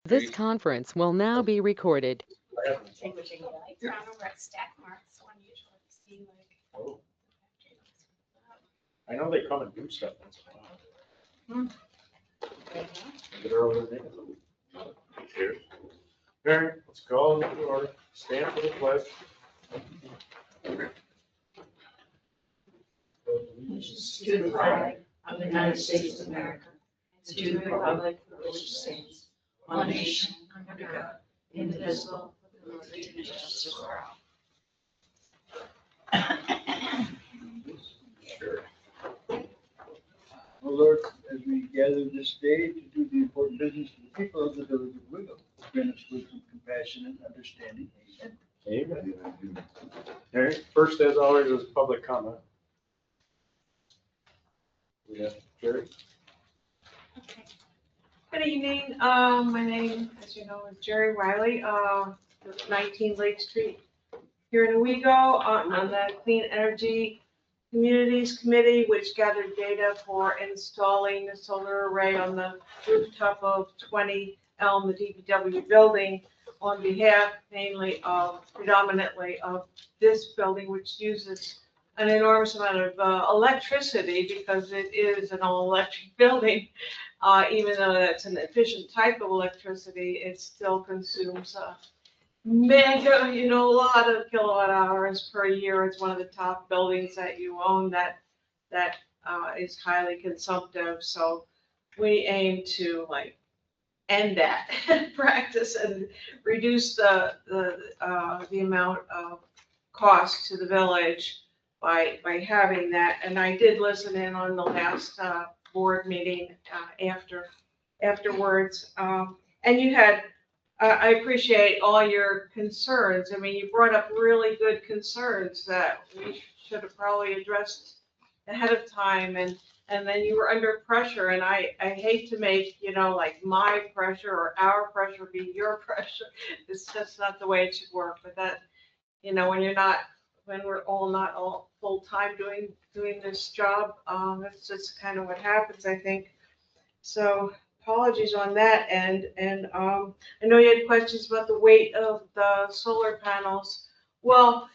This conference will now be recorded. Oh. I know they come and do stuff once in a while. Get her over there. Cheers. Mary, let's go to order. Stand for the pledge. To the flag of the United States of America, and to the republic for which it stands, one nation, under God, indivisible, with liberty and justice for all. Sure. O Lord, as we gather this day to do the important business of the people of the village of Owego, grant us wisdom, compassion, and understanding. Amen. Amen. Mary, first, as always, is public comment. We have Jerry. Okay. Good evening. My name, as you know, is Jerry Wiley, 19 Lake Street here in Owego, on the Clean Energy Communities Committee, which gathered data for installing a solar array on the rooftop of 20 Elm, the DPW building, on behalf mainly of, predominantly of this building, which uses an enormous amount of electricity because it is an all-electric building. Even though that's an efficient type of electricity, it still consumes a lot of kilowatt hours per year. It's one of the top buildings that you own that is highly consumptive. So we aim to end that practice and reduce the amount of cost to the village by having that. And I did listen in on the last board meeting afterwards. And you had, I appreciate all your concerns. I mean, you brought up really good concerns that we should have probably addressed ahead of time. And then you were under pressure, and I hate to make, my pressure or our pressure be your pressure. It's just not the way it should work. But that, when we're all not all full-time doing this job, that's just kind of what happens, I think. So apologies on that end. And I know you had questions about the weight of the solar panels. Well,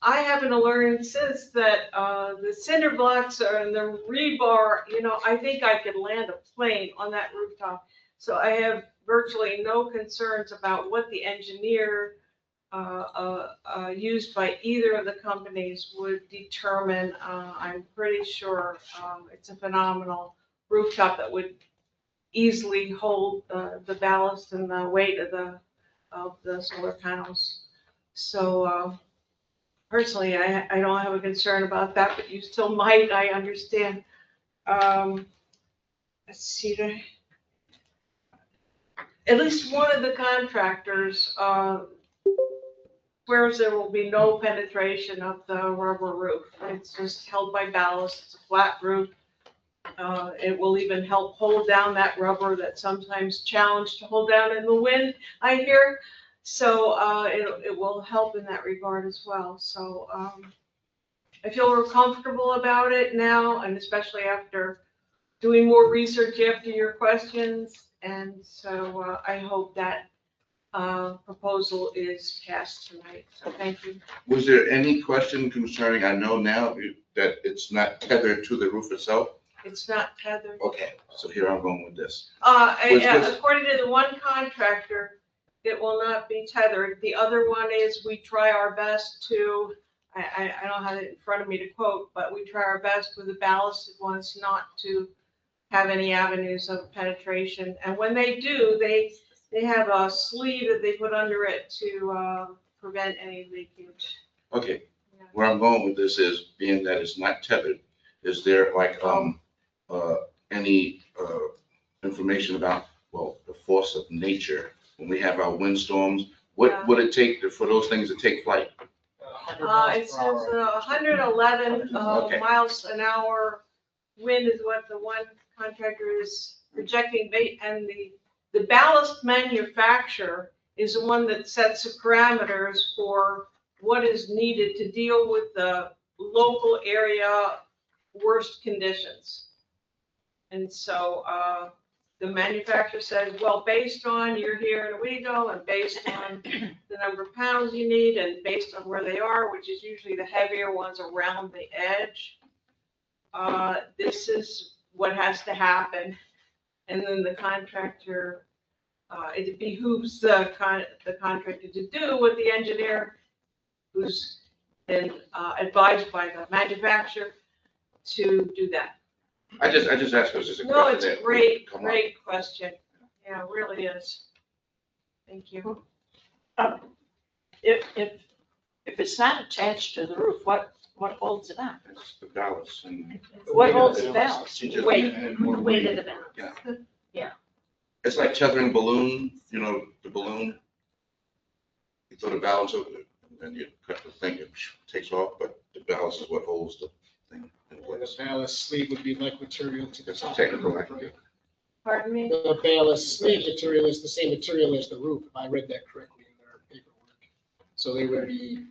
I happen to learn since that the cinder blocks and the rebar, I think I could land a plane on that rooftop. So I have virtually no concerns about what the engineer used by either of the companies would determine. I'm pretty sure it's a phenomenal rooftop that would easily hold the ballast and the weight of the solar panels. So personally, I don't have a concern about that, but you still might. I understand. Let's see. At least one of the contractors swears there will be no penetration of the rubber roof. It's just held by ballast. It's a flat roof. It will even help hold down that rubber that's sometimes challenged to hold down in the wind, I hear. So it will help in that regard as well. So I feel we're comfortable about it now, and especially after doing more research after your questions. And so I hope that proposal is passed tonight. So thank you. Was there any question concerning, I know now that it's not tethered to the roof itself? It's not tethered. Okay, so here I'm going with this. According to the one contractor, it will not be tethered. The other one is we try our best to, I don't have it in front of me to quote, but we try our best with the ballasted ones not to have any avenues of penetration. And when they do, they have a sleeve that they put under it to prevent any leakage. Okay, Yeah. where I'm going with this is, being that it's not tethered, is there any information about, the force of nature when we have our windstorms? What would it take for those things to take flight? It says 111 Okay. miles an hour wind is what the one contractor is projecting. And the ballast manufacturer is the one that sets the parameters for what is needed to deal with the local area worst conditions. And so the manufacturer says, well, based on you're here in Owego and based on the number of pounds you need and based on where they are, which is usually the heavier ones around the edge, this is what has to happen. And then the contractor, it behooves the contractor to do what the engineer who's been advised by the manufacturer to do that. I just asked because it's a No, question it's a that great, come up. great question. Yeah, it really is. Thank you. If it's not attached to the roof, what holds it on? It's the ballast and. What holds the ballast? She just- Weight. and more Weight weight. of the balance. Yeah. Yeah. It's like tethering a balloon, you know, the balloon. You throw the balance over it, and then you cut the thing, it takes off, but the balance is what holds the thing in The place. ballast sleeve would be like material to the It's top. technical, Right? right? Pardon me? The ballast sleeve material is the same material as the roof, if I read that correctly in their paperwork. So there would be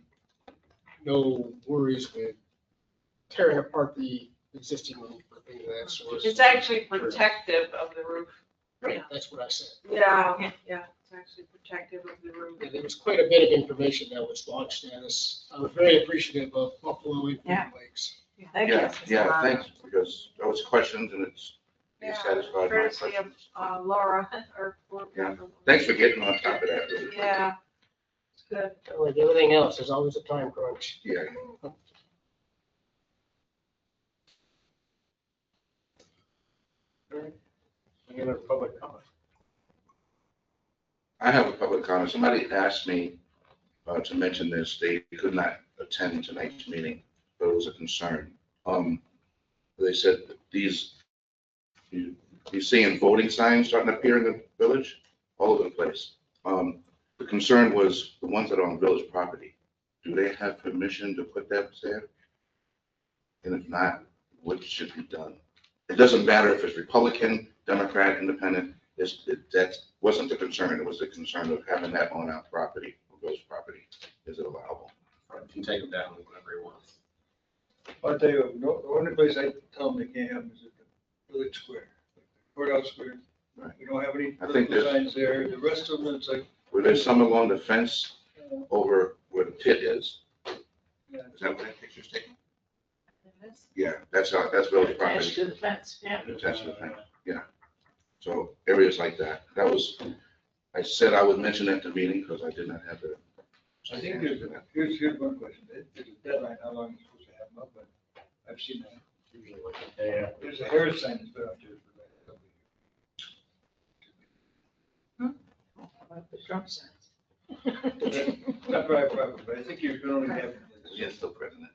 no worries with tearing apart the existing roof or things of that sort. It's actually protective of the roof. Right, that's what I said. Yeah, it's actually protective of the roof. Yeah, there was quite a bit of information that was launched at us. I was very appreciative of Buffalo and Yeah. Finger Lakes. That Yeah, gets us a yeah, lot. thanks, because that was questions and it's Yeah, satisfied my courtesy of questions. Laura or. Yeah. Thanks for getting on top of that. really. Yeah, it's good. Like everything else, there's always a time crunch. Yeah. Any other public comment? I have a public comment. Somebody asked me to mention this. They could not attend tonight's meeting, but it was a concern. They said that you seeing voting signs starting to appear in the village all over the place. The concern was the ones that are on village property. Do they have permission to put that there? And if not, what should be done? It doesn't matter if it's Republican, Democrat, Independent. That wasn't the concern. It was the concern of having that on our property, village property. Is it allowable? Fred can take them down whenever he wants. I'll tell you, the only place I tell them they can't have them is at the village square, courthouse square. Right. We don't have any I think political there's- signs there. The rest of them, it's like, Well, there's some along the fence over where the pit is. yeah, Is that what that picture's taken? Yeah, that's village Attached property. to the fence, yeah. Attached to the fence, yeah. So areas like that. That was, I said I would mention at the meeting because I did not have the. I think here's one question. There's a deadline, how long you're supposed to have them up, but I've seen that. Usually like a day after. There's a Harris sign that's been up there for like a couple The Trump signs. of years. Not private, but I think you can only have. Yes, still president.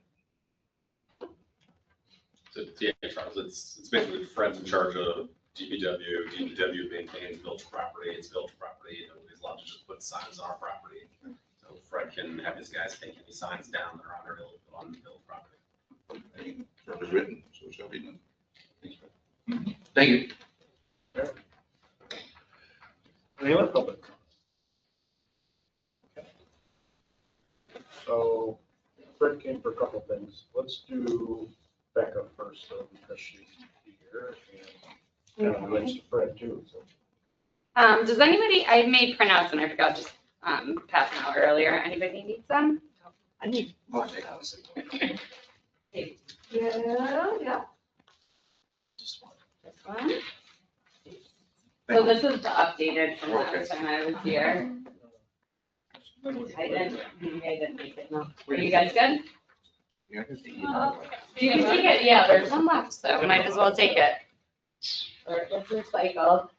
So, yeah, Charles, it's basically Fred's in charge of DPW. DPW maintains village property. It's village property. Nobody's allowed to just put signs on our property. So Fred can have his guys take any signs down that are on the village property. It was written, so it shall be done. Thanks, Fred. Thank you. Any other public comment? Okay. So Fred came for a couple of things. Let's do Becca first, though, because she's here and kind of relates to Fred too, so. Does anybody, I made printouts and I forgot to pass them out earlier. Anybody need them? I need. Oh, thank you. Yeah. Just one. This one. Thank So you. this is the updated from Okay. last time I was here. I didn't make it, no. Are you guys good? Yeah, I guess the email. You can take it, yeah, there's some left, so might as well take it. Or it gets recycled.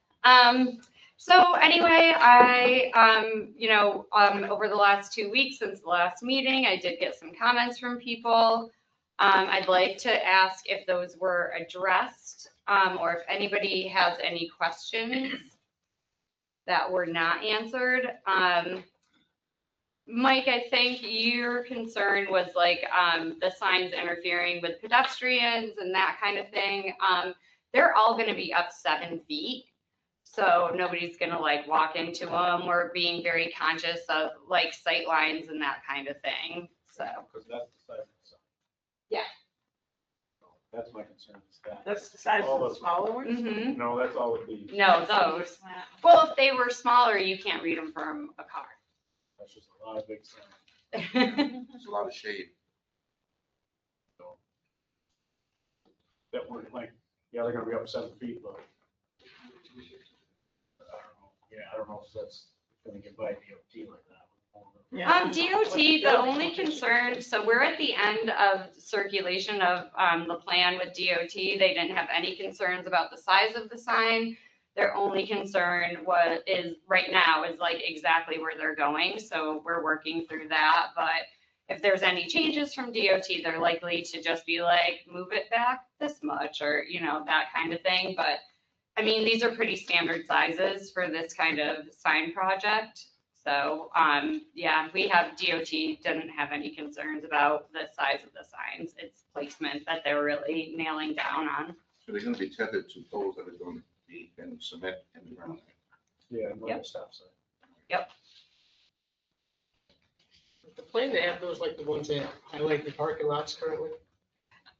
So anyway, over the last 2 weeks since the last meeting, I did get some comments from people. I'd like to ask if those were addressed, or if anybody has any questions that were not answered. Mike, I think your concern was like the signs interfering with pedestrians and that kind of thing. They're all going to be up 7 feet. So nobody's going to like walk into them. We're being very conscious of like sight lines and that kind of thing. So, Because that's the side. Yeah. That's my concern, is that. That's the size All of the those- smaller ones? Mhm. No, that's all would be, No, those. Well, if they were smaller, you can't read them from a car. that's just a lot of big signs. There's a lot of shade. So that would like, yeah, they're gonna be up 7 feet, but I don't know. Yeah, I don't know if that's gonna get by DOT like that. DOT, the only concern, so we're at the end of circulation of, the plan with DOT. They didn't have any concerns about the size of the sign. Their only concern right now is like exactly where they're going. So we're working through that. But if there's any changes from DOT, they're likely to just be like, move it back this much or, that kind of thing. But I mean, these are pretty standard sizes for this kind of sign project. So, yeah, we have DOT didn't have any concerns about the size of the signs. It's placement that they're really nailing down on. So they're gonna be tethered to poles that are going to be in cement in the ground. Yeah, no Yep. stop sign. The plan to have those like the ones that highlight the parking lots currently,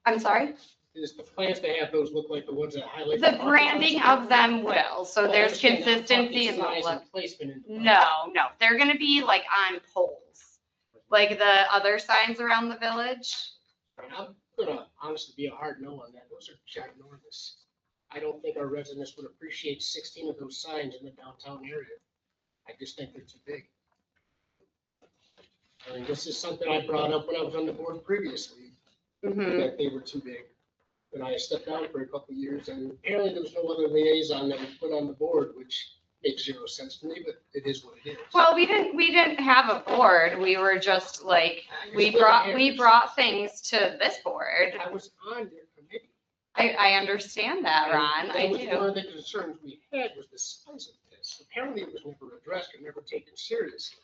I'm sorry? is the plans to have those look like the ones that highlight. The parking lots branding of them will, so Well, I there's understand that, consistency in the size look. and placement in the. No, they're gonna be like on poles, like the other signs around the village. And I'm gonna honestly be a hard no on that. Those are ginormous. I don't think our residents would appreciate 16 of those signs in the downtown area. I just think they're too big. I mean, this is something I brought up when I was on the board previously, Mhm. that they were too big. And I stepped down for a couple of years, and apparently there was no other liaison that was put on the board, which makes zero sense to me, but it is what it is. Well, we didn't have a board. We were just like, we brought things to this board. I was on their committee. I understand that, Ron. I That was do. one of the concerns we had was the size of this. Apparently it was never addressed and never taken seriously.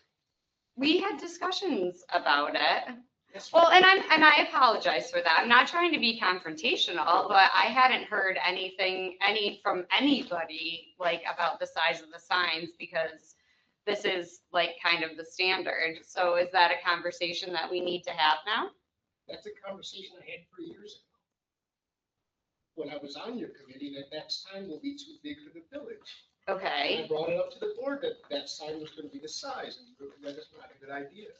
We had discussions about it. That's Well, and I apologize for that. I'm not trying to be confrontational, but I hadn't heard anything, from anybody, like, about the size of the signs, because this is like kind of the standard. So is that a conversation that we need to have now? That's a conversation I had 3 years ago. When I was on your committee, that sign will be too big for the village. And Okay. I brought it up to the board that sign was gonna be the size, and that is not a good idea.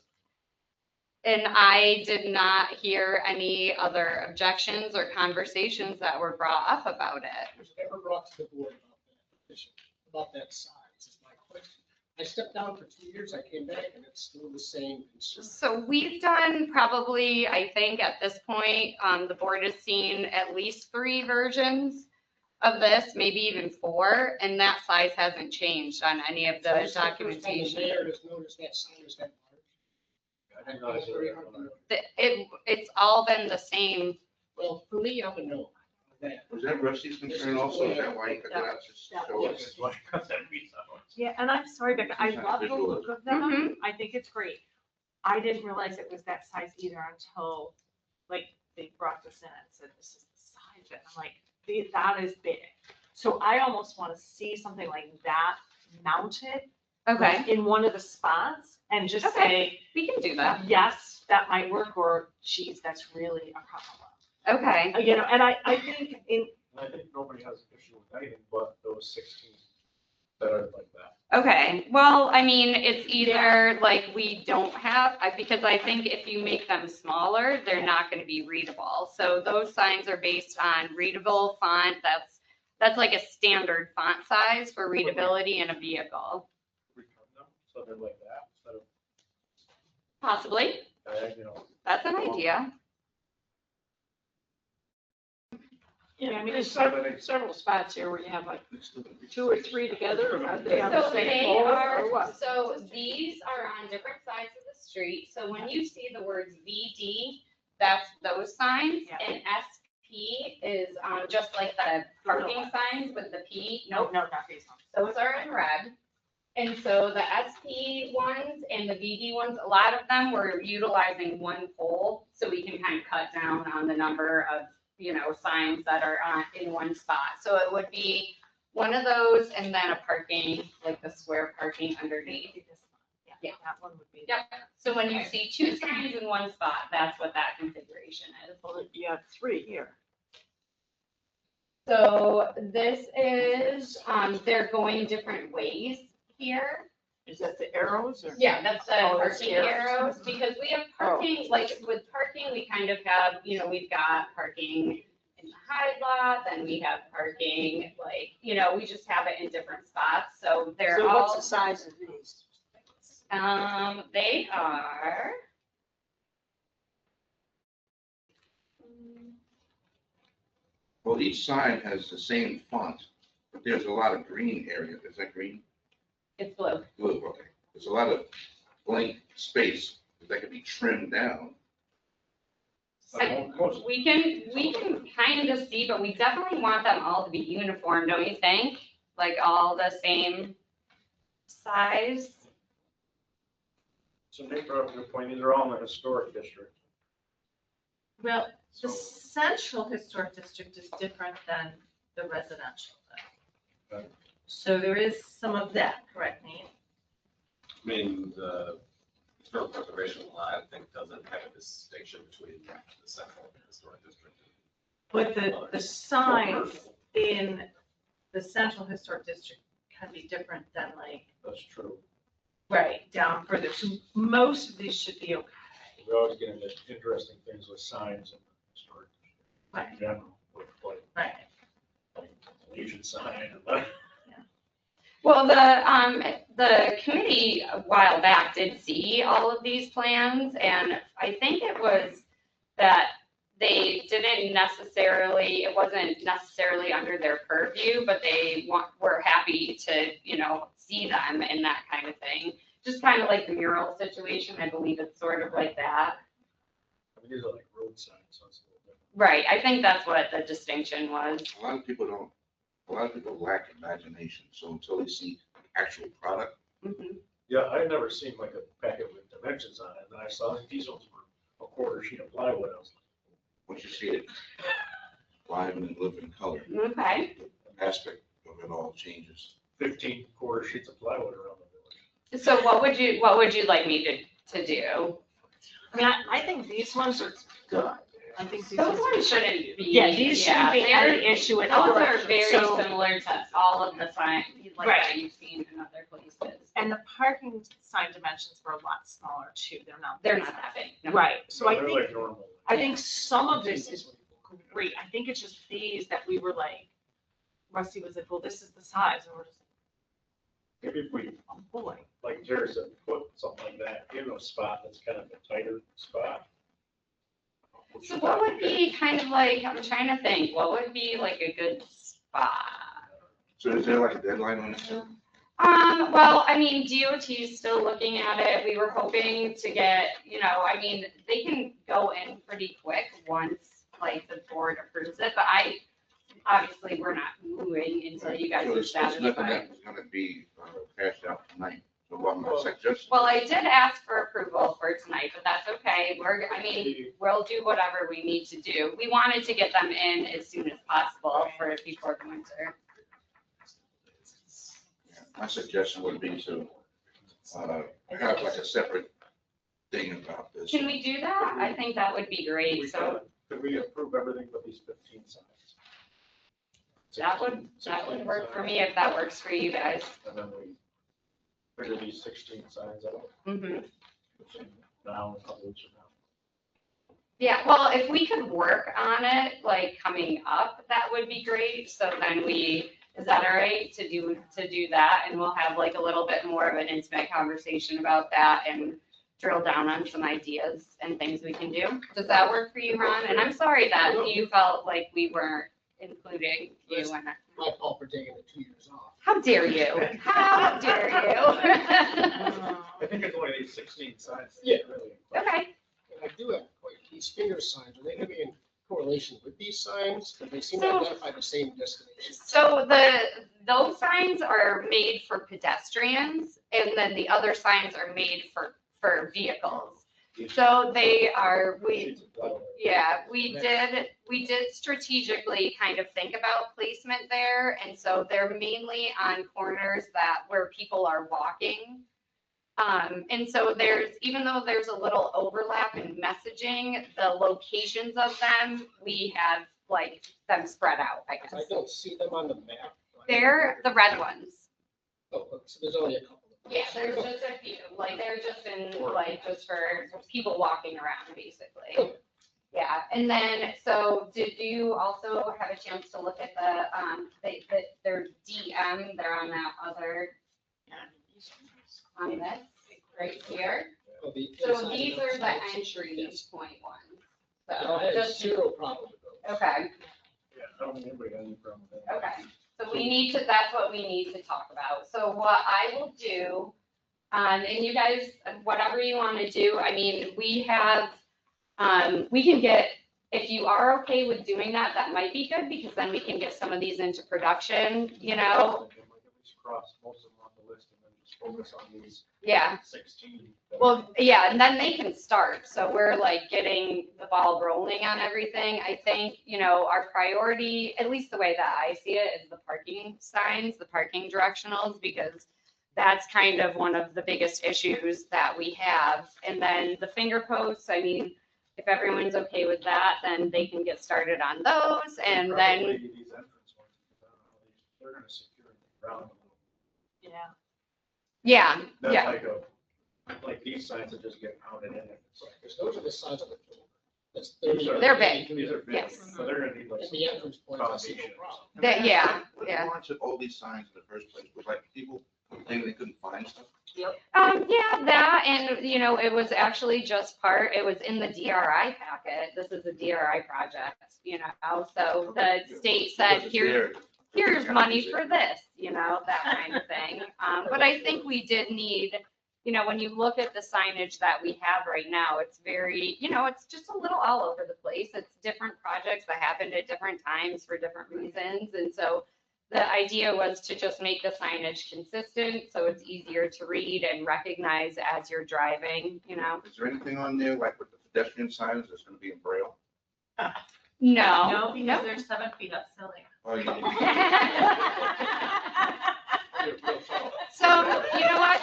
And I did not hear any other objections or conversations that were brought up about it. It was never brought to the board about that size, is my question. I stepped down for 2 years, I came back, and it's still the same concern. So we've done probably, I think at this point, the board has seen at least 3 versions of this, maybe even 4, and that size hasn't changed on any of the So this is first time documentation. The mayor has noticed that sign is that I didn't large. notice Very it. hard to know. It's all been the same. Well, for me, I'm a no. on that. Was that Rusty's concern also? Is that why you cut that out? Just to show us? That's why I cut that piece out. Yeah, and I'm sorry, Becca, I It's not love the visual. look of them. Mhm. I think it's great. I didn't realize it was that size either until, like, they brought this in and said, this is the size. And I'm like, that is big. So I almost want to see something like that mounted Okay, like, in one of the spots and just Okay. say, we can do that. yes, that might work, or geez, that's really a problem. Okay. You know, and I think in, And I think nobody has an issue with anything but those 16 that are like that. Okay, well, I mean, it's either like we don't have, because I think if you make them smaller, they're not gonna be readable. So those signs are based on readable font, that's like a standard font size for readability in a vehicle. Return them, so they're like that, instead Possibly, of diagonal. that's an idea. Yeah, I mean, there's several spots here where you have like 2 or 3 together, or are they on the So same they pole are, or what? so these are on different sides of the street. So when you see the words VD, that's those signs. Yeah. And SP is just like the parking signs with the P. no, Nope, not these ones. those are in red. And so the SP ones and the VD ones, a lot of them were utilizing one pole. So we can kind of cut down on the number of, signs that are in one spot. So it would be one of those and then a parking, like the square parking underneath. Maybe this one. Yeah. That one would be. Yep. So when you see 2 signs in one spot, that's what that configuration is. Well, you have 3 here. So this is, they're going different ways here. Is that the arrows or? Yeah, that's the Oh, that's parking arrows. arrows, because we have parking, like with parking, we kind of have, we've got parking in the Hyde lot, then we have parking, like, we just have it in different spots, so they're So what's all, the size of these? they are. Well, each sign has the same font, but there's a lot of green area. Is that green? It's blue. Blue, okay. There's a lot of blank space that could be trimmed down. We can kind of see, but we definitely want them all to be uniform, don't you think? Like all the same size? So Nate brought up a good point, these are all in the historic district. Well, the So, central historic district is different than the residential. though. Okay. So there is some of that, correct, Nate? I mean, the historic preservation law, I think, doesn't have a distinction between the central and historic district. But the signs in the central historic district can be different than like, that's true. right, down further. So most of these should be okay. We always get into interesting things with signs and historic. Right. In general, with Right. like Legion sign and Well, the committee a while back did see all of these plans, and I think it was that they didn't necessarily, it wasn't necessarily under their purview, but they were happy to, see them and that kind of thing. Just kind of like the mural situation, I believe it's sort of like that. I mean, these are like road signs, so it's a little different. Right, I think that's what the distinction was. A lot of people lack imagination, so until they see actual product, Mhm. Yeah, I've never seen like a packet with dimensions on it, and I saw that these ones were a quarter sheet of plywood. I was once you see it live and in living color, Okay, aspect of it all changes. like 15 quarter sheets of plywood around the village. so what would you like me to do? I mean, I think these ones are good. I think these Those ones. ones shouldn't be. Yeah, these shouldn't be they're- any issue at Those all. are very So- similar to all of the signs, like Right. that you've seen in other places. And the parking sign dimensions were a lot smaller too. They're not. They're not that big. no. Right, so I They're think, like normal. I think some of this is great. I think it's just these that we were like, Rusty was like, well, this is the size, and we're just, Maybe if we, oh boy. like Jerry said, put something like that in a spot that's kind of a tighter spot. So what would be kind of like, I'm trying to think, what would be like a good spot? So is there like a deadline on it? Well, I mean, DOT is still looking at it. We were hoping to get, I mean, they can go in pretty quick once like the board approves it, but obviously, we're not moving until you guys So are it's nothing satisfied. that was gonna be hashed out tonight. So what my suggestion? Well, I did ask for approval for tonight, but that's okay. We'll do whatever we need to do. We wanted to get them in as soon as possible before the winter. My suggestion would be to, have like a separate thing about this. Can we do that? I think that would be great, We so could we approve everything but these 15 signs? that would work for me if that works for you guys. And then we figure these 16 signs out Mhm. now, a couple weeks from now. Yeah, well, if we could work on it, like coming up, that would be great. So then is that all right to do that? And we'll have like a little bit more of an intimate conversation about that and drill down on some ideas and things we can do. Does that work for you, Ron? And I'm sorry that you felt like we weren't including you in it. My fault for taking the 2 years off. How dare you? How dare you? I think it's only these 16 signs. Yeah. Really. Okay. And I do have a question. These finger signs, are they gonna be in correlation with these signs? Because they seem So- to identify the same destination. So those signs are made for pedestrians, and then the other signs are made for vehicles. So they are, Sheets of plywood. we did strategically kind of think about placement there, and so they're mainly on corners where people are walking. And so even though there's a little overlap in messaging, the locations of them, we have like them spread out, I guess. I don't see them on the map. They're the red ones. Oh, so there's only a couple of them. Yeah, there's just a few, like, they're just in, like, just for people walking around, basically. Yeah, and then, so did you also have a chance to look at their DM, they're on that other, on this, right here? Oh, the So inside these and are the outside. entry Yes. point ones. I So, had just, zero problem with those. okay, Yeah, I don't think anybody got any problem with that. okay. So we need to, that's what we need to talk about. So what I will do, and you guys, whatever you want to do, I mean, we have, we can get, if you are okay with doing that, that might be good, because then we can get some of these into production, you know? Cross most of them on the list and then just focus on these Yeah. 16. Well, yeah, and then they can start. So we're like getting the ball rolling on everything. I think, you know, our priority, at least the way that I see it, is the parking signs, the parking directionals, because that's kind of one of the biggest issues that we have. And then the finger posts, I mean, if everyone's okay with that, then they can get started on those. And then, Probably these entrance ones, because I don't know, they're gonna secure the ground. yeah, That's yeah. like these signs that just get mounted in it. It's like, Because those are the size of the door. That's These are- They're big. These are big, Yes. so they're gonna need like. And the entrance point, I see no Foundation. problem. That- yeah, What yeah. warranted all these signs in the first place? Was like people complaining they couldn't find stuff? Yeah, that, and, you know, it was actually just it was in the DRI packet. This is a DRI project, you know, so the state said, Because it's here's there. money for this, you know, that kind of thing. But I think we did need, you know, when you look at the signage that we have right now, it's very, you know, it's just a little all over the place. It's different projects that happened at different times for different reasons. And so the idea was to just make the signage consistent, so it's easier to read and recognize as you're driving, you know? Is there anything on there, like with the pedestrian signs, that's gonna be in Braille? No, No, because they're 7 feet up, silly. Oh, yeah. So, you know what,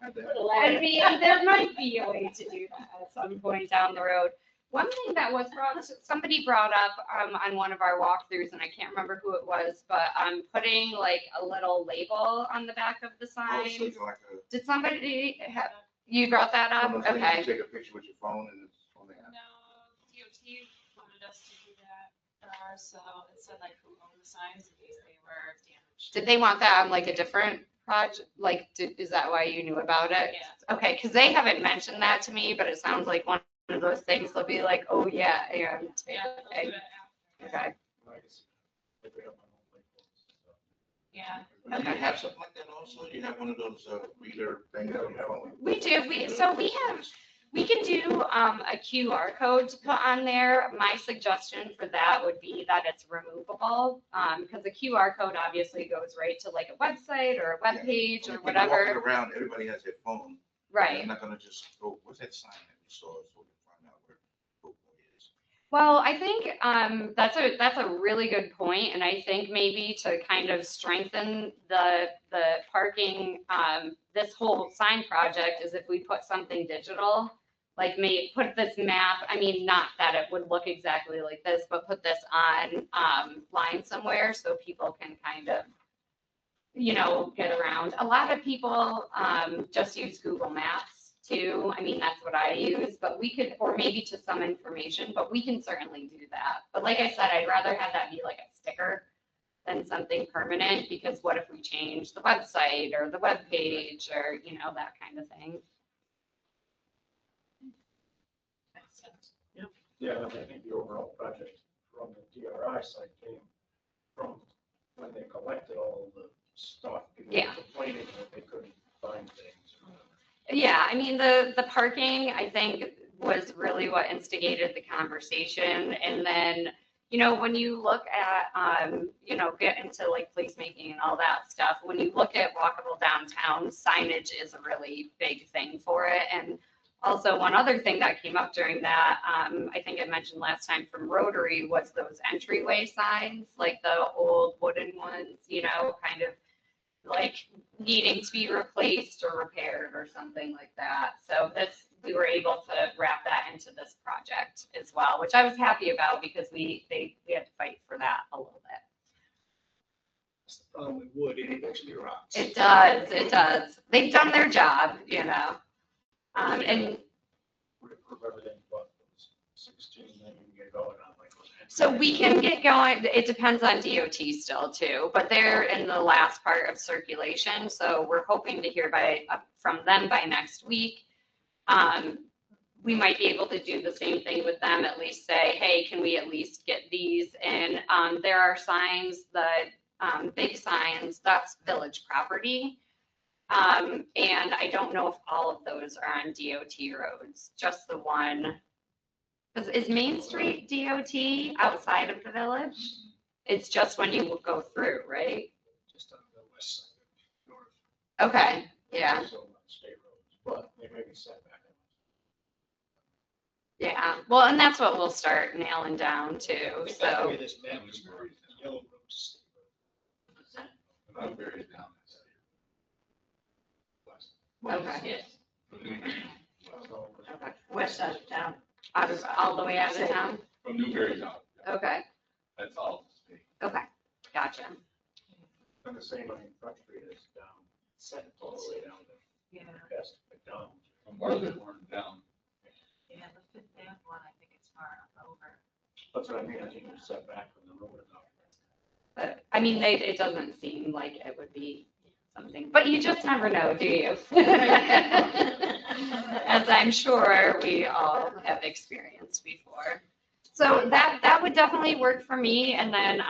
I mean, there might be a way to do that at some point down the road. One thing that was somebody brought up on one of our walkthroughs, and I can't remember who it was, but putting like a little label on the back of the Oh, sign. so you like a- Did somebody have, you brought that up? almost like you Okay. can take a picture with your phone and it's on the app. No, DOT wanted us to do that, so it said like who owned the signs in case they were damaged. Did they want that on like a different project? Like, is that why you knew about it? Yeah. Okay, because they haven't mentioned that to me, but it sounds like one of those things they'll be like, oh, yeah, and. Yeah, they'll do it after. Okay. Yeah. Do you have something like that also? You have one of those reader things on your phone? We do, we can do a QR code to put on there. My suggestion for that would be that it's removable, because the QR code obviously goes right to like a website or a web page or When you're walking whatever. around, everybody has their phone. Right. They're not gonna just go, what's that sign that we saw, so we can find out where it is. Well, I think that's a really good point, and I think maybe to kind of strengthen the parking, this whole sign project is if we put something digital, like put this map. I mean, not that it would look exactly like this, but put this on line somewhere so people can kind of, you know, get around. A lot of people just use Google Maps too. I mean, that's what I use, but we could, or maybe to some information, but we can certainly do that. But like I said, I'd rather have that be like a sticker than something permanent, because what if we change the website or the web page or, you know, that kind of thing. Yeah, I think the overall project from the DRI side came from when they collected all the stuff. People were Yeah. complaining that they couldn't find things. Yeah, I mean, the parking, I think, was really what instigated the conversation. And then, you know, when you look at, you know, get into like placemaking and all that stuff, when you look at walkable downtown, signage is a really big thing for it. And also, one other thing that came up during that, I think I mentioned last time from Rotary, was those entryway signs, like the old wooden ones, you know, kind of like needing to be replaced or repaired or something like that. So we were able to wrap that into this project as well, which I was happy about because we had to fight for that a little bit. That's the problem with wood, it eventually rots. It does. They've done their job, you know. And Everything but 16, then you can get going on like. so we can get going, it depends on DOT still too, but they're in the last part of circulation, so we're hoping to hear from them by next week. We might be able to do the same thing with them, at least say, hey, can we at least get these? And there are signs, the big signs, that's village property. And I don't know if all of those are on DOT roads, just the one. Is Main Street DOT outside of the village? It's just when you go through, right? Just on the west side of north. Okay, yeah, So, state roads, but they may be set back. yeah. Well, and that's what we'll start nailing down too, I think that's the so. way this map is marked, yellow roads. About buried down. Okay. So, West side of town. All the way out of town? From Newberry down, Okay, that's all. okay, gotcha. and the same on Front Street is down, set all the way down to Yeah, past McDonald's. From Bartlett down. yeah, the Fifth Ave one, I think it's far enough over. That's what I mean, I think it's set back from the road enough. But, I mean, it doesn't seem like it would be something, but you just never know, do you? As I'm sure we all have experienced before. So that would definitely work for me, and then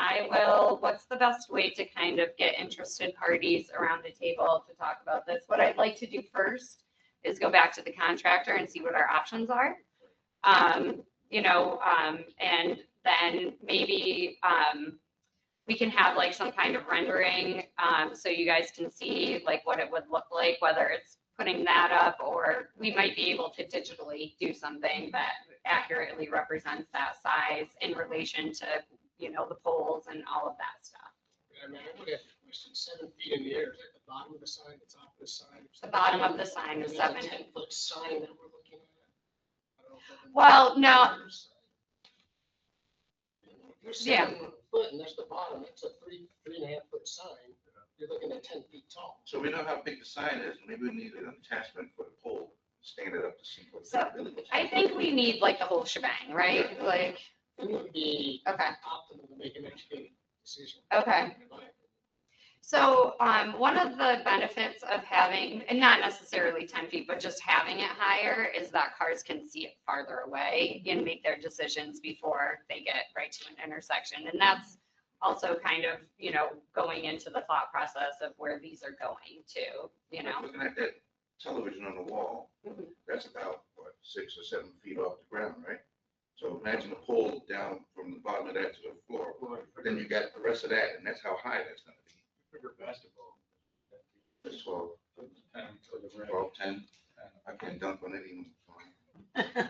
what's the best way to kind of get interested parties around the table to talk about this? What I'd like to do first is go back to the contractor and see what our options are. And then maybe, we can have like some kind of rendering, so you guys can see like what it would look like, whether it's putting that up, or we might be able to digitally do something that accurately represents that size in relation to, the poles and all of that stuff. I mean, I would have to question 7 feet in the air, is that the bottom of the sign, the top of the sign? The bottom of the sign is 7 That's a inches. 10-foot sign that we're looking at. I don't know if that- Well, no. You're Yeah. 7 foot, and that's the bottom, that's a 3.5 foot sign, you're looking at 10 feet tall. So we know how big the sign is, maybe we need an attachment for the pole, stand it up to see what So, that really is. I think we need like the whole shebang, right? Like, It would be okay. optimal to make an educated decision. Okay. So one of the benefits of having, and not necessarily 10 feet, but just having it higher is that cars can see it farther away and make their decisions before they get right to an intersection. And that's also kind of, going into the thought process of where these are going to, Looking at that television on the wall, Mhm. that's about, 6 or 7 feet off the ground, right? So imagine a pole down from the bottom of that to the floor, then you got the rest of that, and that's how high that's gonna be. Bigger basketball. It's 12, To the rim. 12, 10. I can't dunk on any.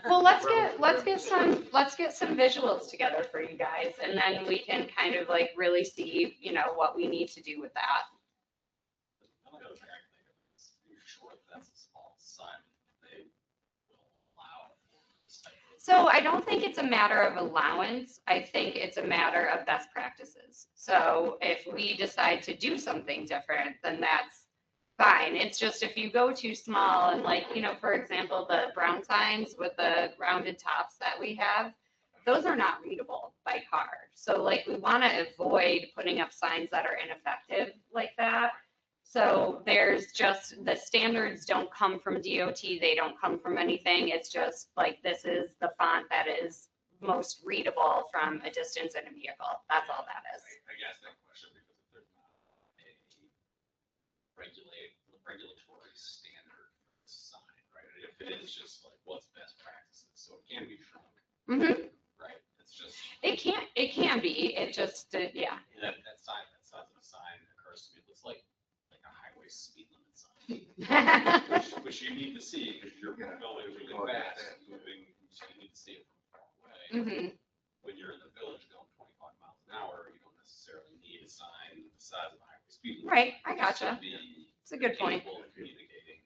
Well, let's get some visuals together for you guys, and then we can kind of like really see, what we need to do with that. The other thing I think of is, you're sure that's a small sign, they will allow this type of. So I don't think it's a matter of allowance. I think it's a matter of best practices. So if we decide to do something different, then that's fine. It's just if you go too small and like, for example, the brown signs with the rounded tops that we have, those are not readable by car. So like we want to avoid putting up signs that are ineffective like that. So there's just, the standards don't come from DOT, they don't come from anything. It's just like, this is the font that is most readable from a distance in a vehicle. That's all that is. I guess that question, because if there's not a regulatory standard sign, right? If it is just like, what's best practices, so it can be shrunk, Mhm. right? It's just. It can be, it just, yeah. That size of a sign occurs to me, it looks like a highway speed limit sign. Which you need to see, if you're going really fast, moving, so you need to see it from far away. Mhm. When you're in the village going 25 miles an hour, you don't necessarily need a sign the size of a highway speed limit. Right, I gotcha. Just to be It's a good point. capable of communicating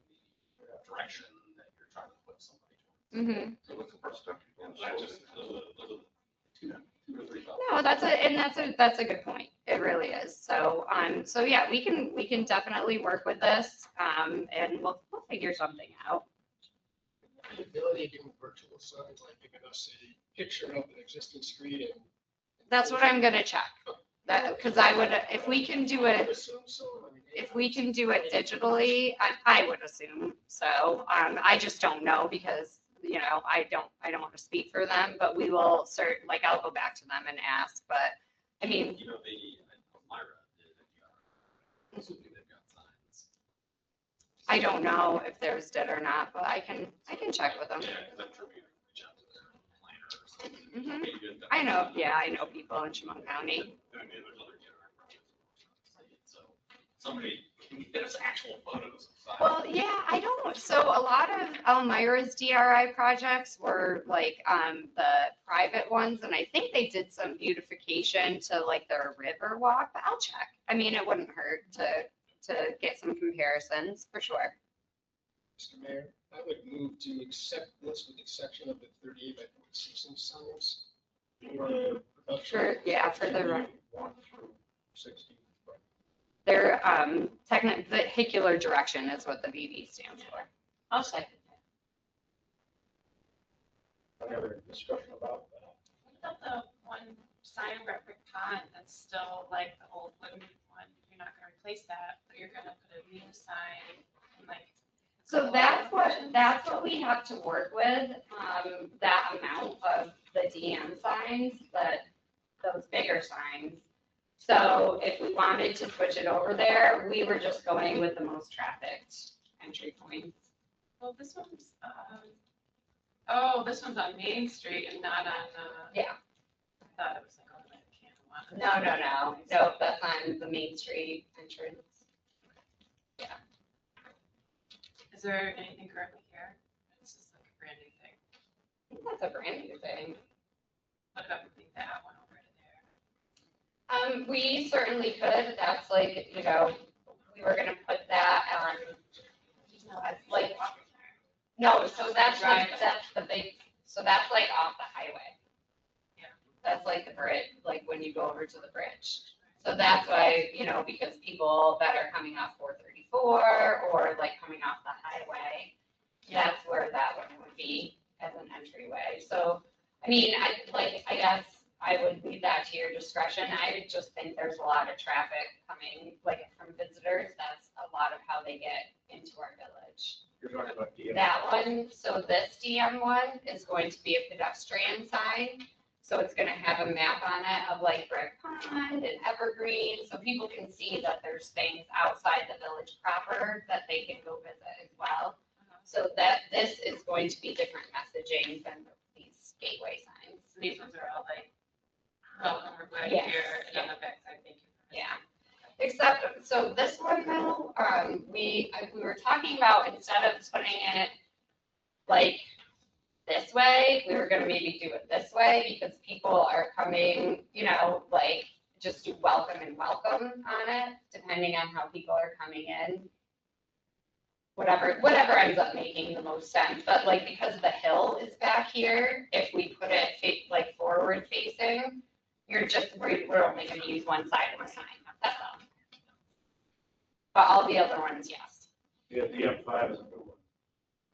the direction that you're trying to put somebody Mhm. So looking for stuff. Not just those are 2 or 3,000. No, that's a good point. It really is. So, so yeah, we can definitely work with this, and we'll figure something out. The ability to do virtual signs, like giving us a picture of an existing street and. That's what I'm gonna check. That, because I would, if we can do I would it, assume so. I mean, if we can do it digitally, I would assume. So, I just don't know because, I don't want to speak for them, but we will I'll go back to them and ask, but I mean, You know, Myra did it. Assuming they've got signs. I don't know if theirs did or not, but I can check with them. Yeah, because I'm sure we could reach out to their planner or something. Mhm. Maybe even I know people in Chemung County. I mean, there's other DRI projects. So somebody can get us actual photos of signs. Well, yeah, I don't. So a lot of Elmira's DRI projects were like the private ones, and I think they did some beautification to like their river walk. But I'll check. I mean, it wouldn't hurt to get some comparisons for sure. Mr. Mayor, I would move to accept this with the exception of the 38 by 46 inch signs. For the 1 through 60. their vehicular direction is what the VD stands for. I'll second that. Any other discussion about that? What about the one sign of Redbrick Pond that's still like the old wooden one? You're not gonna replace that, but you're gonna put a new sign and like. So that's what we have to work with, that amount of the DM signs, those bigger signs. So if we wanted to switch it over there, we were just going with the most trafficked entry points. Well, this one's, oh, this one's on Main Street and not on, Yeah. I thought it was like on the Canada one. No, that's on the Main Street entrance. Is there anything currently here? This is like a brand new thing. I think that's a brand new thing. What about moving that one over to there? We certainly could, that's like, we were gonna put that on, like, no, so that's the big, so that's like off the highway. Yeah. That's like the bridge, like when you go over to the bridge. So that's why, because people that are coming off 434 or like coming off the highway, that's where that one would be as an entryway. So, I mean, I guess I would leave that to your discretion. I just think there's a lot of traffic coming, like from visitors. That's a lot of how they get into our village. You're talking about DM. That one, so this DM one is going to be a pedestrian sign. So it's gonna have a map on it of like Brick Pond and Evergreen, so people can see that there's things outside the village proper that they can go visit as well. So that this is going to be different messaging than these gateway signs. So these ones are all like, welcome, we're glad Yes, you're here, and on the backside, thank you. Yeah. Except, so this one though, we were talking about instead of putting it like this way, we were gonna maybe do it this way because people are coming, like just do welcome and welcome on it, depending on how people are coming in. Whatever ends up making the most sense, but like because the hill is back here, if we put it like forward facing, we're only gonna use one side of the sign, that's all. But all the other ones, yes. Yeah, DM5 is a good one.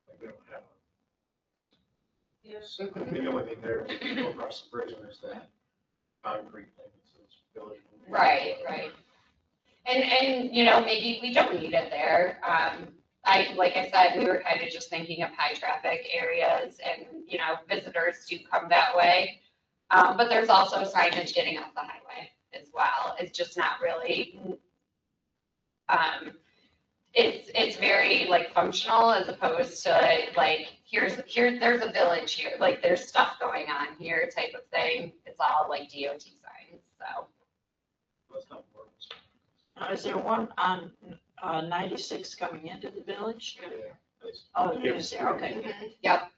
Like, we don't have one. Yes. The only thing there is you go across the bridge and there's that concrete thing that says village. Right. And, maybe we don't need it there. Like I said, we were kind of just thinking of high traffic areas and, visitors do come that way. But there's also signage getting off the highway as well. It's just not really, it's very like functional as opposed to like, there's a village here, like there's stuff going on here type of thing. It's all like DOT signs, so. That's not work. Is there one on 96 coming into the village? Yeah. Oh, it is there, okay. Yep.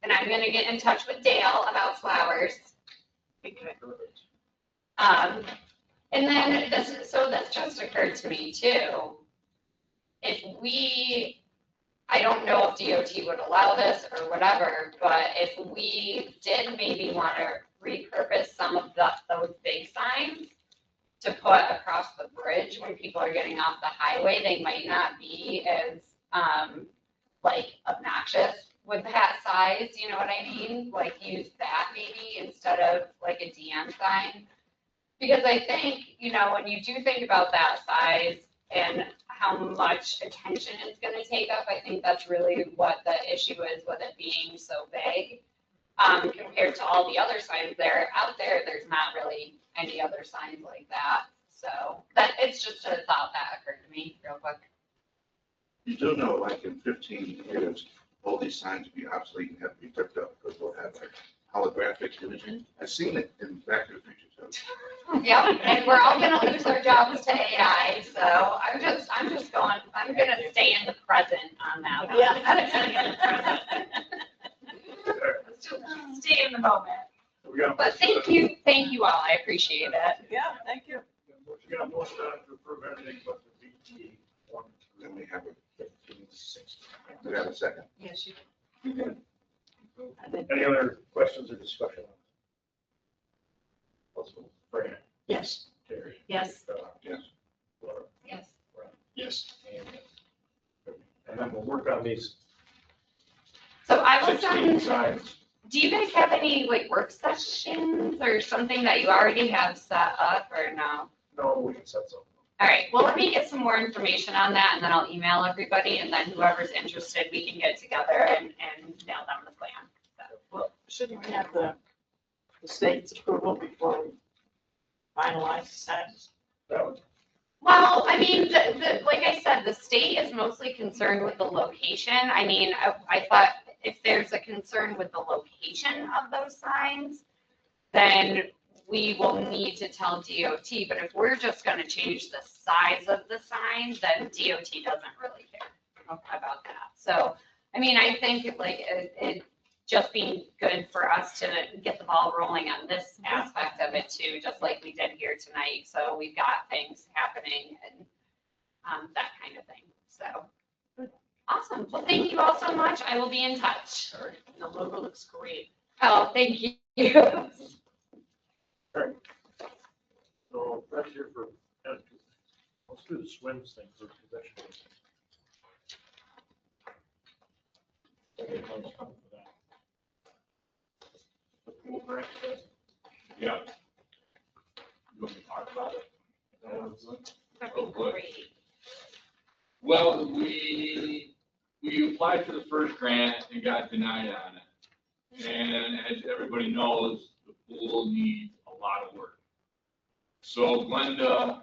And I'm gonna get in touch with Dale about flowers. Okay. And then this just occurred to me too. If we I don't know if DOT would allow this or whatever, but if we did maybe want to repurpose some of those big signs to put across the bridge when people are getting off the highway, they might not be as, like obnoxious with that size, you know what I mean? Like use that maybe instead of like a DM sign. Because I think, you know, when you do think about that size and how much attention it's gonna take up, I think that's really what the issue is with it being so big. Compared to all the other signs that are out there, there's not really any other signs like that. So that, it's just a thought that occurred to me real quick. You do know, like in 15 years, all these signs will be obsolete and have to be ripped up because we'll have like holographic imaging. I've seen it in Back to the Future too. Yep, and we're all gonna lose our jobs to AI, so I'm just going, I'm gonna stay in the present on that one. Yeah. Let's just stay in the moment. We got a But motion. thank you all, I appreciate it. Yeah, thank you. We got a motion to approve everything but the BT one. Then we have a 15, 16. We got a second. Yes, you. Any other questions or discussion? Let's move. Fran, Yes. Terry, Yes. Yes. Laura, Yes. Yes. and then we'll work on these So I will 16 send, signs. do you guys have any like work sessions or something that you already have set up or no? No, we can set something. All right, well, let me get some more information on that and then I'll email everybody and then whoever's interested, we can get together and nail down the plan. Well, shouldn't we have the state's approval before we finalize the sentence? That would, Well, I mean, like I said, the state is mostly concerned with the location. I mean, I thought if there's a concern with the location of those signs, then we will need to tell DOT, but if we're just gonna change the size of the signs, then DOT doesn't really care about that. So, I mean, I think like it just being good for us to get the ball rolling on this aspect of it too, just like we did here tonight. So we've got things happening and that kind of thing. So, awesome. Well, thank you all so much. I will be in touch. All right, the logo looks great. Oh, thank you. so that's here for, let's do the swims thing first, because that should. Yeah. You want me to talk about it? That'd be great. Well, we applied for the first grant and got denied on it. And as everybody knows, the pool needs a lot of work. So Glenda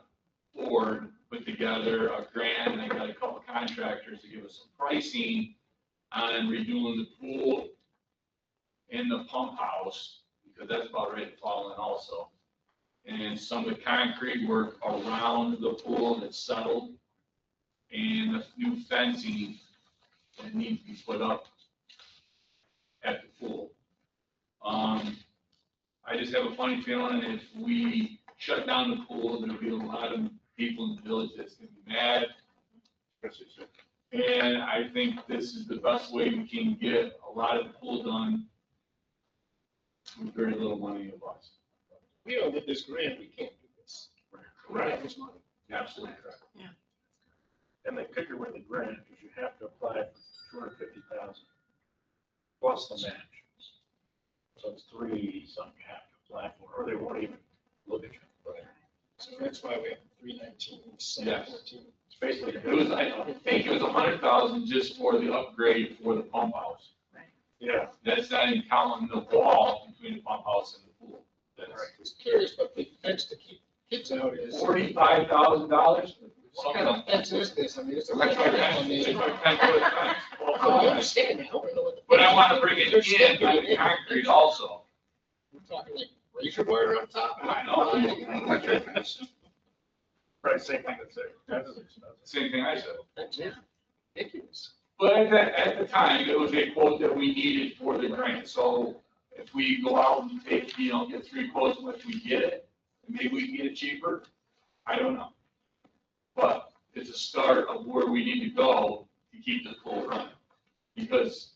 Ford put together a grant and I got a couple contractors to give us some pricing on redoing the pool and the pump house, because that's about ready to fall in also. And some of the concrete work around the pool that's settled and the new fencing that needs to be put up at the pool. I just have a funny feeling if we shut down the pool, there'll be a lot of people in the village that's gonna be mad. And I think this is the best way we can get a lot of the pool done with very little money of us. We don't get this grant, we can't do this. Correct. This money. Absolutely correct. And the kicker with the grant is you have to apply for 250,000 plus the match. So it's 3 something you have to apply for, or they won't even look at you. So that's why we have 319, Yes. 714. It's basically. It was, I think it was 100,000 just for the upgrade for the pump house. Yeah, That's not even counting the wall between the pump house and the pool. That's I was curious, but the fence to keep kids out is. $45,000. What kind of fence is this? I mean, it's a. It's like a 10-foot fence. Oh, I understand, I don't know what the. But I want to bring it in with the concrete also. We're talking like razor wire on top. I know. right, same thing that's there. That's expensive. Same thing I said. That's ridiculous. But at the time, it was a quote that we needed for the grant. So if we go out and take, get 3 quotes, and if we get it, maybe we can get it cheaper. I don't know. But it's a start of where we need to go to keep the pool running. Because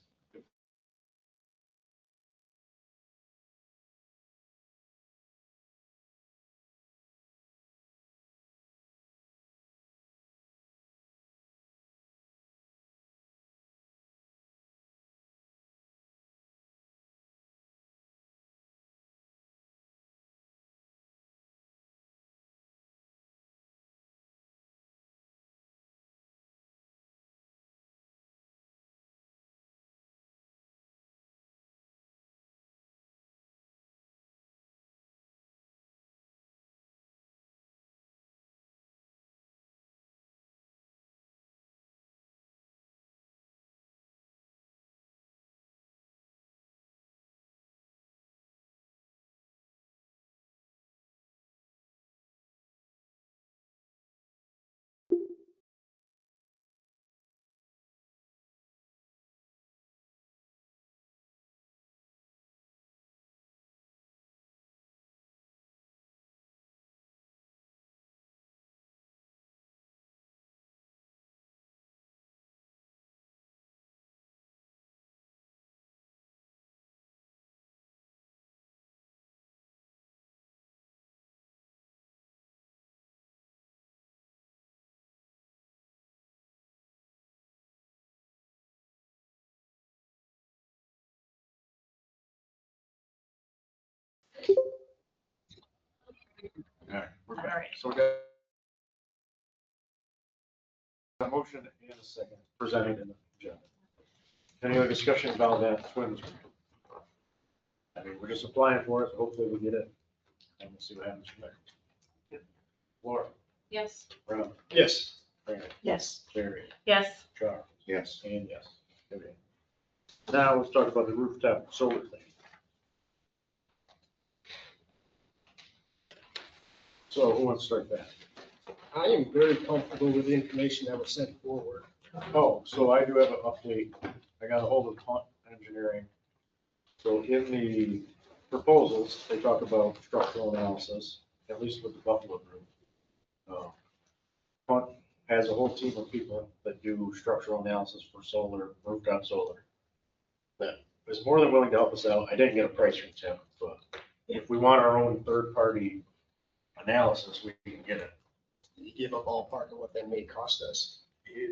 All right, we're All back. right. So we got a motion and a second presented in the agenda. Any other discussion about that swimmers? I mean, we're just applying for it, so hopefully we get it, and we'll see what happens from there. Laura, Yes. Brown, Yes. Frank, Yes. Barry, Yes. Charles, Yes. and yes. Okay. Now let's talk about the rooftop solar thing. So who wants to start that? I am very comfortable with the information that was sent forward. Oh, so I do have an update. I got a hold of Hunt Engineering. So in the proposals, they talk about structural analysis, at least with the Buffalo group. Hunt has a whole team of people that do structural analysis for solar, rooftop solar. That is more than willing to help us out. I didn't get a price from Tim, but if we want our own third-party analysis, we can get it. You give a ballpark of what that may cost us.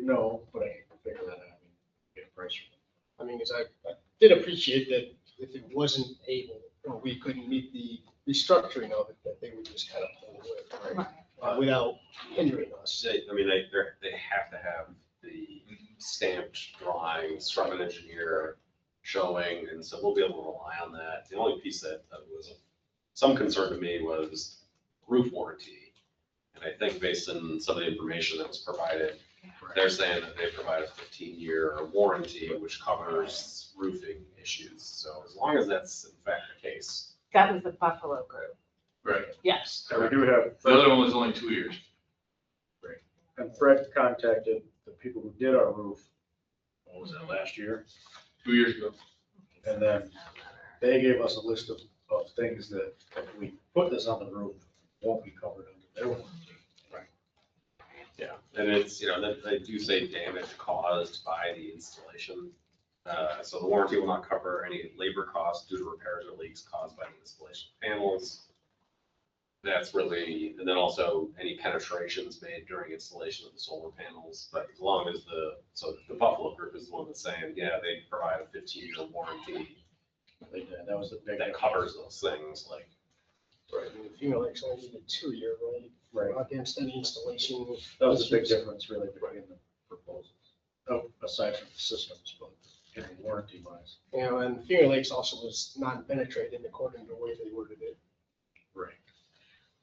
No, but I can figure that out. I mean, get a price from I mean, because I did appreciate that if it wasn't able, or we couldn't meet the restructuring of it, that they would just kind of pull away, right? Without hindering us. I mean, they have to have the stamped drawings from an engineer showing, and so we'll be able to rely on that. The only piece that was of some concern to me was roof warranty. And I think based on some of the information that was provided, they're saying that they provide a 15-year warranty, which covers roofing issues. So as long as that's in fact the case. That was the Buffalo group. right, Yes. So we do have, the other one was only 2 years. and Fred contacted the people who did our roof, what was that, last year? 2 years ago. And then they gave us a list of things that if we put this on the roof, won't be covered under their warranty. Yeah, and it's, that they do say damage caused by the installation. So the warranty will not cover any labor costs due to repairs or leaks caused by the installation of panels. That's really, and then also any penetrations made during installation of the solar panels. But as long as so the Buffalo group is the one that's saying, yeah, they provide a 15-year warranty They did, that was the big. that covers those things, like. Right. You know, like, so I need a 2-year, right? Right, Against any installation. that was the big difference really between the proposals. Oh, aside from the systems, but warranty wise. You know, and Finger Lakes also was non-penetrated according to the way they worded it. Right.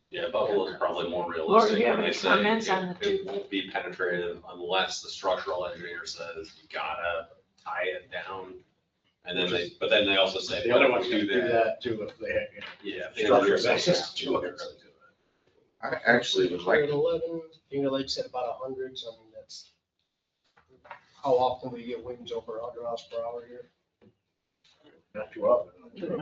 Yeah, Buffalo is probably more Laura, realistic. do you have when any they say comments on the it won't be penetrated unless the structural engineer says you gotta tie it down. And then but then they also say. The other ones do can do that too if they had, Yeah. the engineer Structural says access to to it. it. I actually would like, 11, Finger Lakes at about 100, so I mean, that's how often we get winds over 100 miles per hour here. not too often.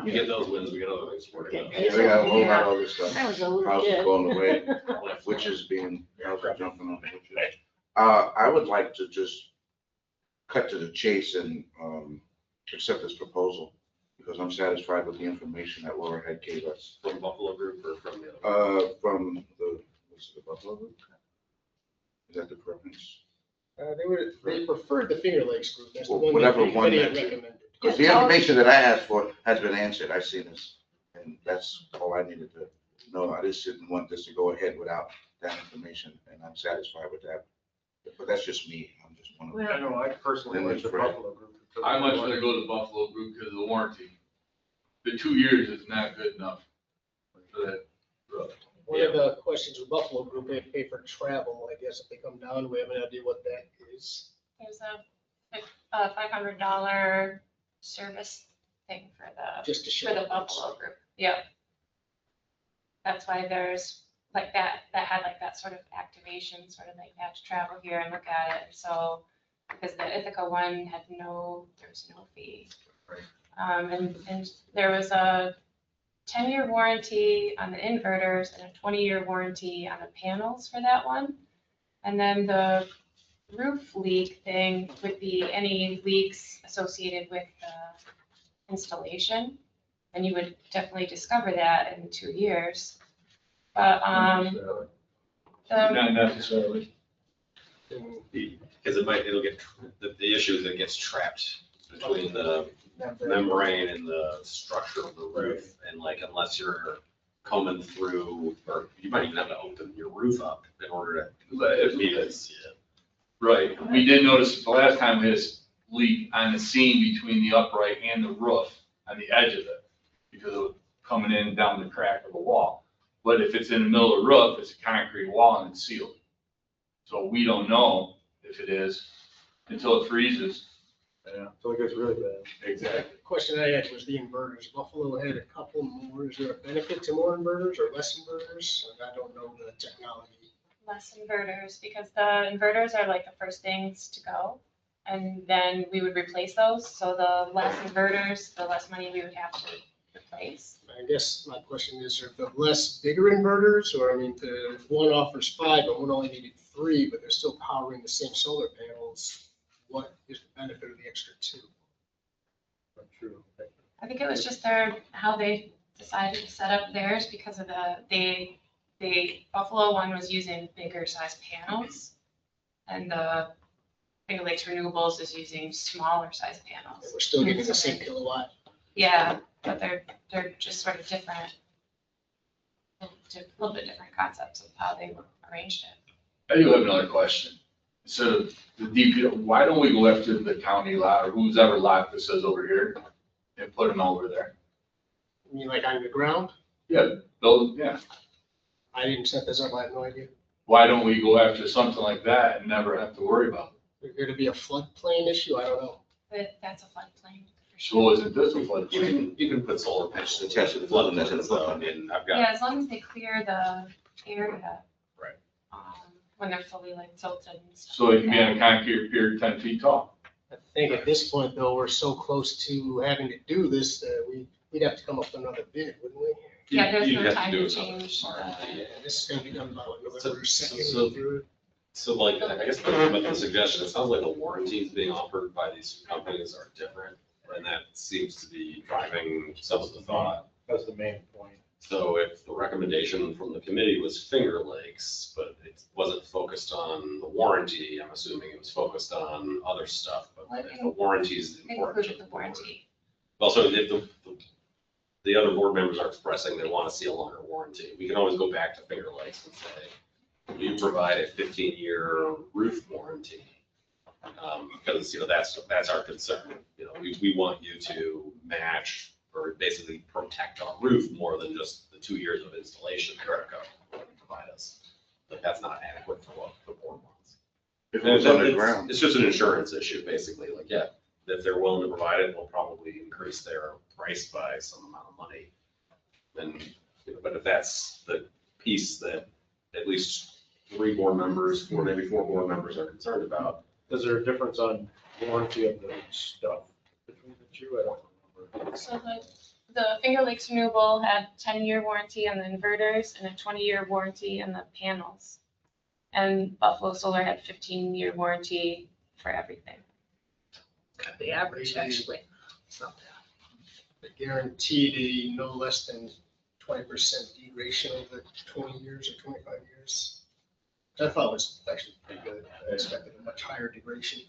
We get those wins, we get other things for it. yeah, we got a whole lot of other stuff. I was a little Houses kid. going away, witches being, houses jumping on the witches. I would like to just cut to the chase and accept this proposal because I'm satisfied with the information that Laura had gave us. From Buffalo Group or from the other? From was it the Buffalo Group? Is that the preference? They preferred the Finger Lakes group. That's the Well, one that whatever the one committee had that- recommended. Because the information that I asked for has been answered. I've seen this. And that's all I needed to know. I just didn't want this to go ahead without that information, and I'm satisfied with that. But that's just me. I'm just one of them. I know, I personally Then like it's the Fred. Buffalo group. I much rather go to Buffalo Group because of the warranty. The 2 years is not good enough for that roof. One of the questions with Buffalo Group, they pay for travel, I guess, if they come down, we have an idea what that is. There's a $500 service thing for Just to show. the Buffalo group. Yep. That's why there's like that had like that sort of activation, sort of like you have to travel here and look at it. So, because the Ithaca one had there was no fee. Right. And there was a 10-year warranty on the inverters and a 20-year warranty on the panels for that one. And then the roof leak thing would be any leaks associated with the installation. And you would definitely discover that in 2 years. But, Not necessarily. Because it'll get, the issue is it gets trapped between the membrane and the structure of the roof. And like, unless you're combing through, or you might even have to open your roof up in order to let it be this. Right, we did notice the last time we had a leak on the seam between the upright and the roof, on the edge of it, because it was coming in down the crack of the wall. But if it's in the middle of the roof, it's a concrete wall and it's sealed. So we don't know if it is until it freezes. Yeah, so it gets really bad. Exactly. Question I had was the inverters. Buffalo had a couple more. Is there a benefit to more inverters or less inverters? And I don't know the technology. less inverters, because the inverters are like the first things to go. And then we would replace those. So the less inverters, the less money we would have to replace. I guess my question is, are the less bigger inverters, or I mean, if one offers 5, but one only needed 3, but they're still powering the same solar panels, what is the benefit of the extra 2? Not true. I think it was just how they decided to set up theirs because of the Buffalo one was using bigger size panels. And the Finger Lakes Renewables is using smaller size panels. We're still getting the same kilowatt. Yeah, but they're just sort of different, a little bit different concepts of how they arranged it. I do have another question. So the DP, why don't we go after the county lot or who's ever lot that says over here and put them over there? You mean like on the ground? Yeah, build, yeah. I didn't set this up, I have no idea. Why don't we go after something like that and never have to worry about it? Is there to be a floodplain issue? I don't know. But that's a floodplain for So sure. isn't this a floodplain? You can put solar panels. Just attach the flood limits in the So, flood I mean, I've got, Yeah, as long as they clear the area. Right. When they're fully like tilted and stuff. So it like can be on a that. concrete pier 10 feet tall. I think at this point, though, we're so close to having to do this that we'd have to come up with another bid, wouldn't we? Yeah, there's You'd no have time do to it on change. smart. Yeah, this is gonna be done by like November So- 2nd. so- or 3rd. So like, I guess the suggestion, it sounds like the warranties being offered by these companies are different. And that seems to be driving some of the thought. That's the main point. So if the recommendation from the committee was Finger Lakes, but it wasn't focused on the warranty, I'm assuming it was focused on other stuff. But if the warranty is important. Included the warranty. Well, so if the other board members are expressing they want to see a longer warranty, we can always go back to Finger Lakes and say, you provide a 15-year roof warranty. Because, that's our concern. We want you to match or basically protect our roof more than just the 2 years of installation America provide us. But that's not adequate for what the board wants. If it was And underground. It's just an insurance issue, basically. Like, yeah, if they're willing to provide it, they'll probably increase their price by some amount of money. And, but if that's the piece that at least 3 board members, or maybe 4 board members are concerned about. Is there a difference on warranty of the stuff between the two? I don't remember. So the Finger Lakes Renewable had 10-year warranty on the inverters and a 20-year warranty on the panels. And Buffalo Solar had 15-year warranty for everything. the average actually. So, They guarantee the no less than 20% degradation over 20 years or 25 years. I thought was actually pretty good. I expected a much higher degradation.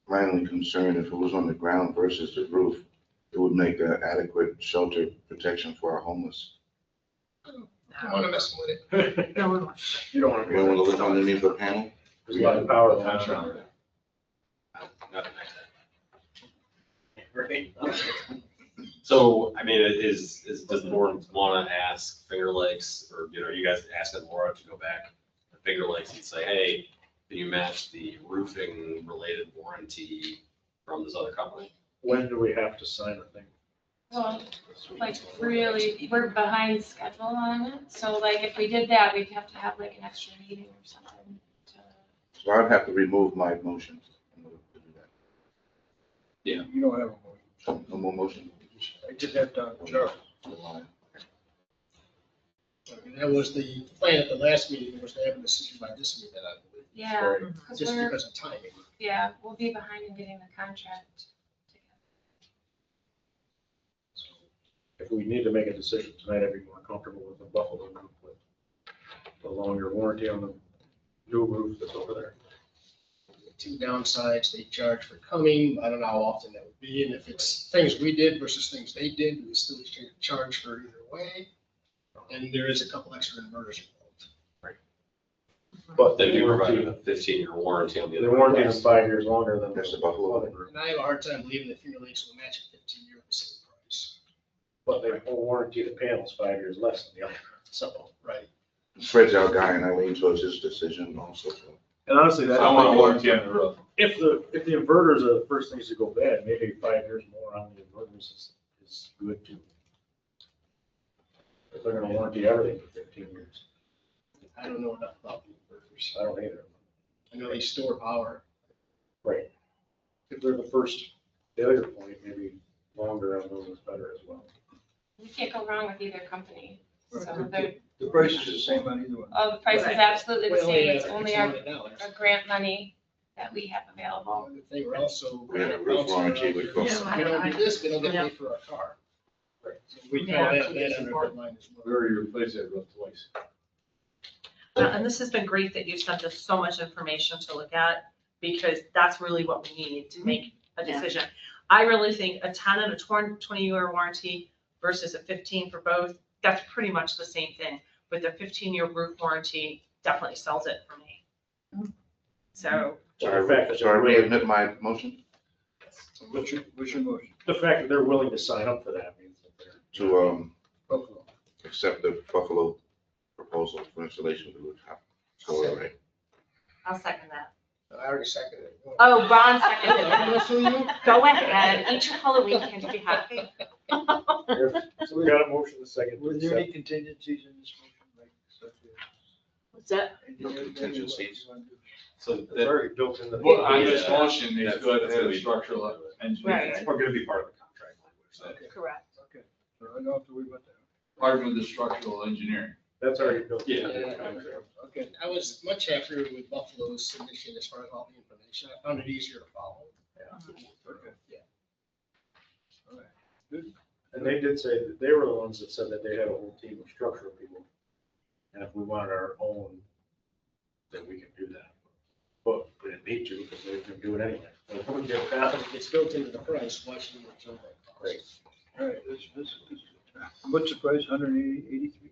My only concern, if it was on the ground versus the roof, it would make an adequate shelter protection for our homeless. I don't want to mess with it. no one wants You don't want You don't want to live underneath the panel? There's a lot of power on it. Right. So, I mean, does the board want to ask Finger Lakes, or, you guys asking Laura to go back to Finger Lakes and say, hey, can you match the roofing related warranty from this other company? When do we have to sign a thing? Well, like really, we're behind schedule on it. So like if we did that, we'd have to have like an extra meeting or something to. So I'd have to remove my motion. Yeah. You don't have a motion. No more motion? I just have to, sure. That was the plan at the last meeting, was to have a decision by this meeting, I believe. Yeah, because Just we're, because of timing. yeah, we'll be behind in getting the contract together. If we need to make a decision tonight, I'd be more comfortable with the Buffalo roof with the longer warranty on the new roof that's over there. Two downsides, they charge for coming, I don't know how often that would be, and if it's things we did versus things they did, we still charge for either way. And there is a couple extra inverters involved. But Then the you provided warranty, a 15-year warranty on the the other. warranty roof. is 5 years longer than That's the Buffalo. other roof. And I have a hard time believing that Finger Lakes will match a 15-year at the same price. But they will warranty the panels 5 years less than the other. So, right. Fred's our guy, and I lean towards his decision also. And honestly, So I want a warranty on the roof. if the inverters are the first things to go bad, maybe 5 years more on the inverters is good too. If they're gonna warranty everything for 15 years, I don't know enough about the inverters. I don't either. I know they store power. Right. If they're the first failure point, maybe longer on those is better as well. You can't go wrong with either company. So they're, The price is the same on either one. oh, the price is Right. absolutely the We only same. have It's only our $1,600. our grant money that we have available. If they were also. We had a roof warranty, which We cost. don't do this, we don't get Yeah. paid for our car. So we Yeah. call that under that line as We well. already replaced that roof twice. And this has been great that you sent us so much information to look at, because that's really what we need to make a decision. I really think a 10 and a 20-year warranty versus a 15 for both, that's pretty much the same thing. But the 15-year roof warranty definitely sells it for me. So, So I readmit my motion What's your motion? The fact that they're willing to sign up for that means that they're. to, Buffalo. accept the Buffalo proposal for installation of the rooftop solar array. I'll second that. I already seconded it. Oh, Ron seconded I'm it. listening to you. Go ahead, eat your Halloween candy, be happy. So we got a motion to second. Were there any contingencies in this motion? Like, such What's that? No contingencies. So It's that, already built in the. Well, on this motion, That's- it's good, that's gonna it's be- structural engineering. Right. it's going to be part of the contract language. So Correct. Okay, so I don't have to worry about that. Part of the structural engineering. That's already built. Yeah. into the contract. Okay. I was much happier with Buffalo's submission as far as all the information. I found it easier to follow. Okay. Yeah. All right. Good. And they did say that they were the ones that said that they had a whole team of structural people. And if we wanted our own, then we can do that. But we didn't need to because they can do it anyway. So we get that. It's built into the price, why shouldn't we kill that cost? Right. All right, this, what's the price, 183?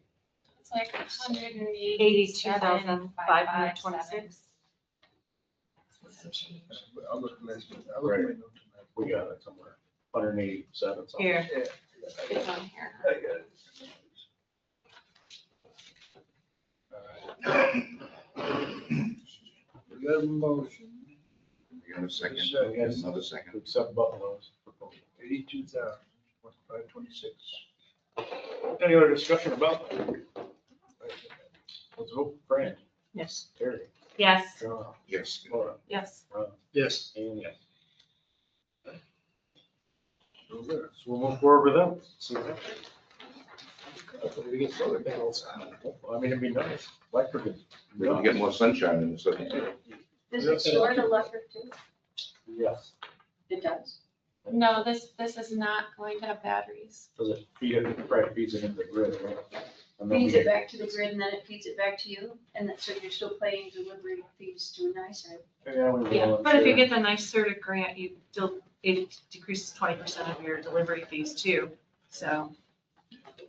It's like 187,526. 82,526. I'll look at my notes. Right. We got it somewhere, 187 something. Here, Yeah. It's on here. I got it. All right. We got a motion, You got a second? Second. Another second. To accept Buffalo's proposal. 82,526. Any other discussion about that? Let's vote. Fran, yes. Terry, Yes, John, Yes. Laura, yes. Ron, Yes. and yes. So there. So we'll move forward with them. See what happens. Hopefully we get solar panels. Well, I mean, it'd be nice. Electric is. We can get more sunshine in the southern. Is it stored electric too? Yes. It does. No, this is not going to have batteries. Does it feed it, probably feeds it into the grid, right? And then Feeds we- it back to the grid and then it feeds it back to you, and so you're still paying delivery fees to NICEAG. Yeah, we Yeah, will, but if you sure. get the NYSERDA grant, it decreases 20% of your delivery fees too. So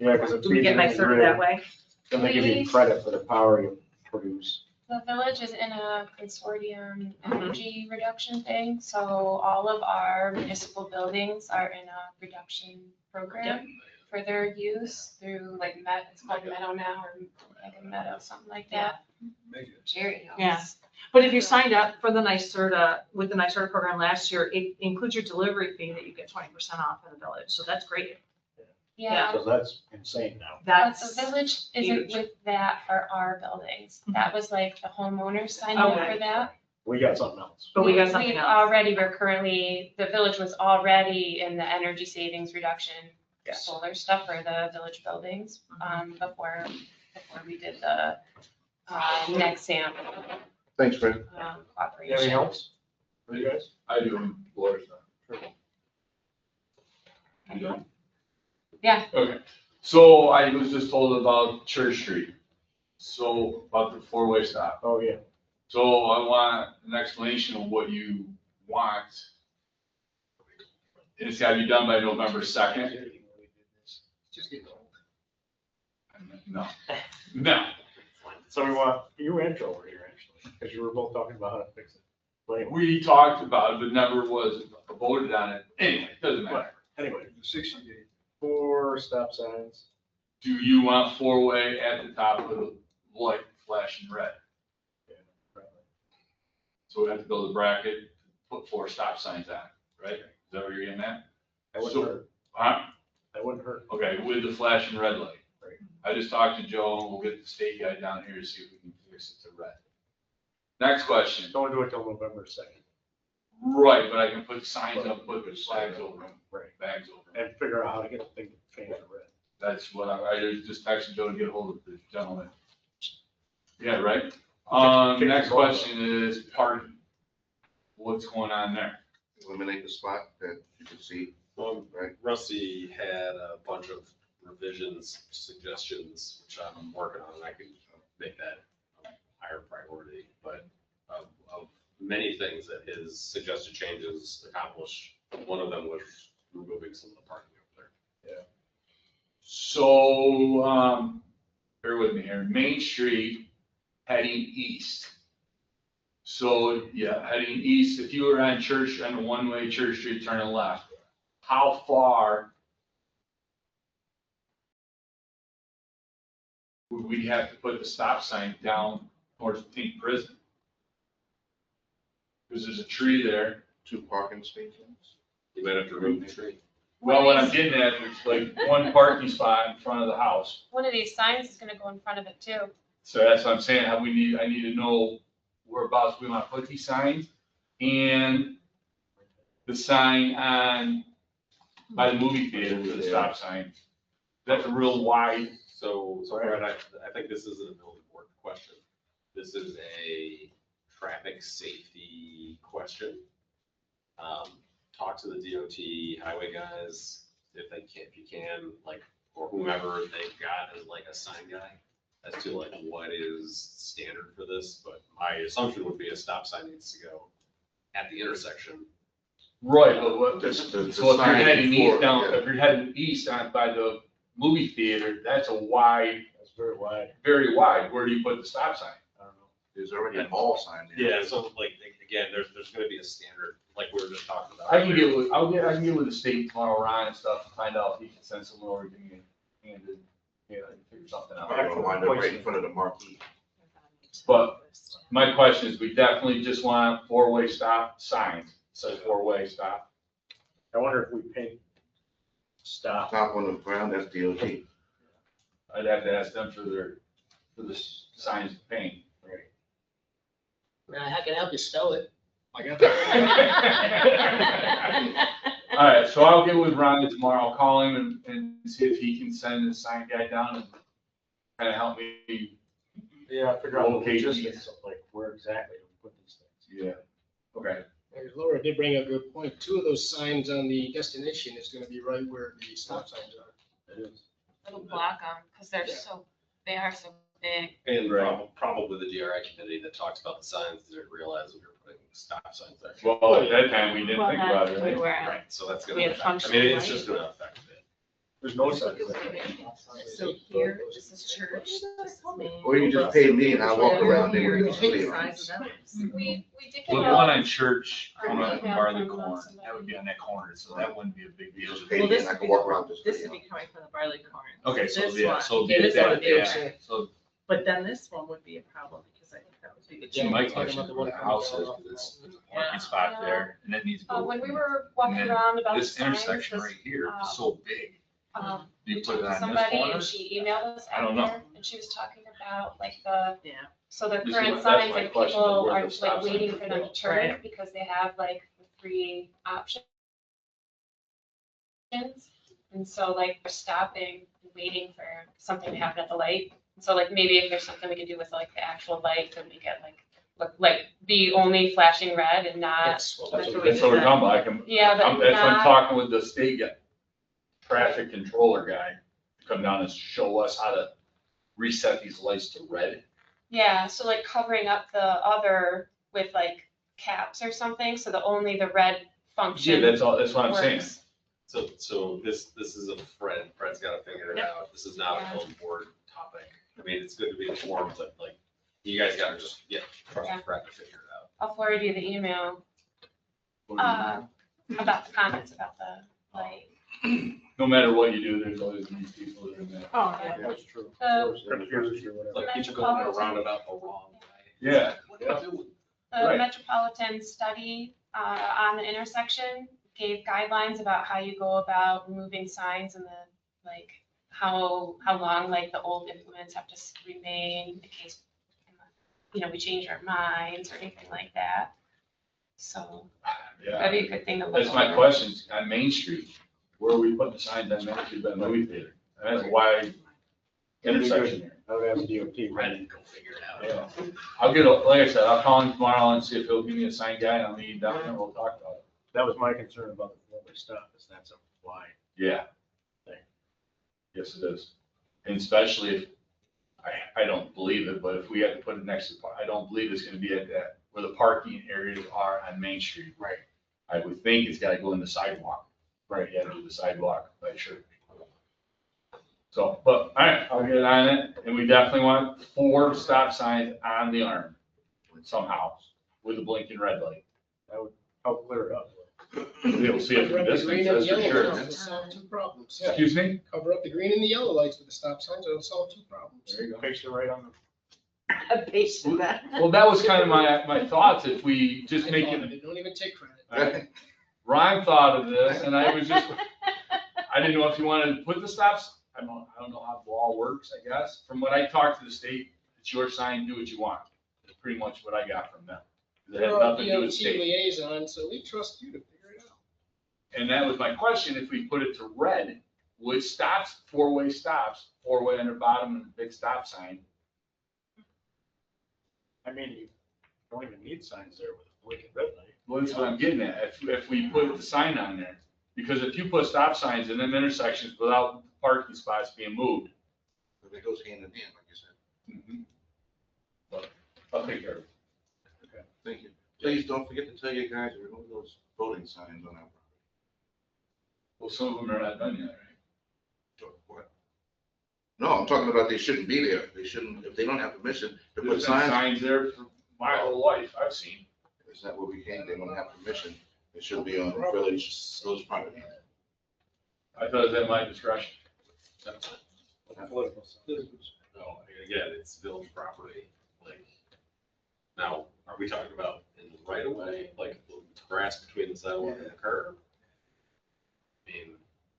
Yeah, because it do we feeds get it in the NYSERDA grid, that way? then they give you credit for the power you produce. The village is in a consortium energy reduction thing, so all of our municipal buildings are in a reduction program for their use through like it's called Meadow now, or like a Meadow, something like that. Jerry knows. Yeah. But if you signed up for the NYSERDA, with the NYSERDA program last year, it includes your delivery fee that you get 20% off in the village. So that's great. Yeah, So that's insane now. but That's the village isn't huge. with that for our buildings. That was like the homeowners signed up Okay. for that. We got something else. But we got something else. The village was already in the energy savings reduction solar stuff for the village buildings, before we did the, next SAM, Thanks, Fred. cooperation. Anything else for you guys? I do, Laura's done. You done? Yeah. Okay, so I was just told about Church Street, so about the four-way stop. Oh, yeah. So I want an explanation of what you want. And it's gotta be done by November 2nd. Just get old. No, no. So we want, you and Joe were here actually, because you were both talking about how to fix it. But anyway, We talked about it, but never was voted on it. Anyway, doesn't matter. anyway, 60 days. 4 stop signs. Do you want four-way at the top of the light flashing red? Yeah, probably. So we have to build a bracket, put 4 stop signs on, it, right? Is that what you're getting at? That wouldn't So- hurt. Huh? That wouldn't hurt. Okay, with the flashing red light. Right. I just talked to Joe and we'll get the state guy down here to see if we can fix it to red. Next question. Don't do it till November 2nd. Right, but I can put signs up, put the flags over them, Right. bags over them. And figure out how to get the thing changed to red. That's what I just texted Joe to get a hold of the gentleman. Yeah, right? Fix Next the ball. question is parking. What's going on there? Eliminate the spot that you can see. Right. Rusty had a bunch of revisions, suggestions, which I'm working on, and I could make that a higher priority, but of many things that his suggested changes accomplish, one of them was removing some of the parking over there. So, bear with me here, Main Street heading east. So, yeah, heading east, if you were on Church, on a one-way Church Street, turning left, how far would we have to put the stop sign down towards Pink Prison? Because there's a tree there. 2 parking spaces. You might have to remove the tree. Well, what I'm getting at, it's like one parking spot in front of the house. One of these signs is gonna go in front of it too. So that's what I'm saying, I need to know whereabouts we want to put these signs and the sign on, by the movie theater, the stop sign. That's a real wide, So Brad, I think this isn't a building board question. This is a traffic safety question. Talk to the DOT highway guys, if you can, like, or whomever they've got as like a sign guy, as to like what is standard for this, but my assumption would be a stop sign needs to go at the intersection. right, but what, The so if sign you're heading before, east down, yeah. if you're heading east on by the movie theater, that's a wide, That's very wide. very wide, where do you put the stop sign? I don't know. There's already a mall sign there. Yeah, so like, again, there's gonna be a standard, like we were just talking about. I can get with the state tomorrow, Ron and stuff, and find out if he can send some over to me and, figure something out. I'm gonna wind up right in front of the marquee. But my question is, we definitely just want 4-way stop signs, says 4-way stop. I wonder if we paint stop. Top on the ground, that's DOT. I'd have to ask them for the signs to paint. I can help you spell it. I got All right, so I'll get with Ron tomorrow, I'll call him and see if he can send the sign guy down and kind of help me. Yeah, figure out the Location. logistics of like where exactly we put these things. Yeah. Okay. There's Laura Fred did bring up a good point. 2 of those signs on the destination is gonna be right where the stop signs are. It is. It'll block them, because they're Yeah. they are so big. And Right. probably the DRI committee that talks about the signs didn't realize we were putting stop signs there. Well, at that time, we didn't Well, think about that's it, right? where, Right, so that's We gonna have affect, I mean, functional it's just light. gonna affect it. There's no signs. So here, this is church, this is main. Or you just pay me and I walk around there Here, with take display the on. size of them. We did Well, get the one a, on Church, on Or the email Barley from Corn, somebody. that would be on that corner, so that wouldn't be a big deal. Just pay Well, me this and I would can be, walk around this display would on. be coming from the barley corn. Okay, so This yeah, one, so okay, this that, one would be yeah, okay. so But then this one would be a problem, because I think that would be the. she might talking question about the where one the that house comes is, off because it's the- there's a parking spot there, and it needs to go. when we were walking And then around about the This signs, intersection this, right here uh, is so big. um, Do you we put talked it to on this somebody corner? and she emailed us I don't know. after, and she was talking about like the, Yeah. so the This is current what- that's signs my and question, people where are the like stop sign waiting would for them go. to turn Right. because they have like the 3 options. And so like they're stopping and waiting for something to happen at the light. So like maybe if there's something we could do with like the actual light, then we get like be only flashing red and not, Yes, well, That's that's what what That's what we're talking about, I can, yeah, but that's what I'm not, talking with the state guy, traffic controller guy, to come down and show us how to reset these lights to red. yeah, so like covering up the other with like caps or something, so the only the red Yeah, function that's all, that's what I'm saying. works. So this is a Fred's gotta figure it Yep. out. This is not a Yeah. code board topic. I mean, it's good to be informed, but like, you guys gotta just, trust Yeah. Fred to figure it out. I'll forward you the email, about the comments about the light. No matter what you do, there's always these people that are in that. Oh, yeah. That's true. The, Confused or whatever. Like people going around about the wrong way. Yeah. What are you doing? the Right. Metropolitan study, on the intersection gave guidelines about how you go about removing signs and the, like, how long, like, the old implements have to remain in case, we change our minds or anything like that. So that'd be Yeah, a good thing to look that's my over. question, on Main Street, where are we putting the signs on Main Street by the movie theater? And that's a wide intersection there. I would have DOT. Fred and go figure it out. Yeah. I'll get, like I said, I'll call him tomorrow and see if he'll give me a sign guy, and I'll meet him down there, and we'll talk about it. That was my concern about the four-way stop, is that's a wide Yeah. thing. Yes, it is. And especially if, I don't believe it, but if we had to put it next to, I don't believe it's gonna be at that, where the parking areas are on Main Street. Right. I would think it's gotta go in the sidewalk. Right, yeah, do the sidewalk, by sure. So, but, all right, I'll get on it, and we definitely want 4 stop signs on the arm somehow, with a blinking red light. That would help clear it up. You'll see it from Cover up the distance, green and that's for yellow sure. lights, it'll solve 2 problems. Excuse me? Cover up the green and the yellow lights with the stop signs, it'll solve 2 problems. There you go. Paste it right on A base of that. Well, that was kind of my thoughts, if we just make I it, don't even take credit. Ryan thought of this, and I was just, I didn't know if you wanted to put the stops, I don't know how the law works, I guess. From what I talked to the state, it's your sign, do what you want. That's pretty much what I got from them. It has You're our nothing to do with DOT state. liaison, so we trust you to figure it out. And that was my question, if we put it to red, would stops, 4-way stops, 4-way on the bottom and a big stop sign, I mean, you don't even need signs there with a blinking red light. well, that's what I'm getting at, if we put the sign on there. Because if you put stop signs in them intersections without parking spots being moved, But it goes hand in hand, like you said. but I'll take care of it. Thank you. Please don't forget to tell your guys to remove those voting signs on our Well, some of them are not done yet, right? property. No, I'm talking about they shouldn't be there. They shouldn't, if they don't have permission to put There's been signs, signs there for my whole life, I've seen. is that what we can't, they don't have permission. It should be on village property. I thought it was at my discretion. Political signs. No, again, it's village property, like, now, are we talking about in the right of way, like the grass between the sidewalk and the curb? I mean,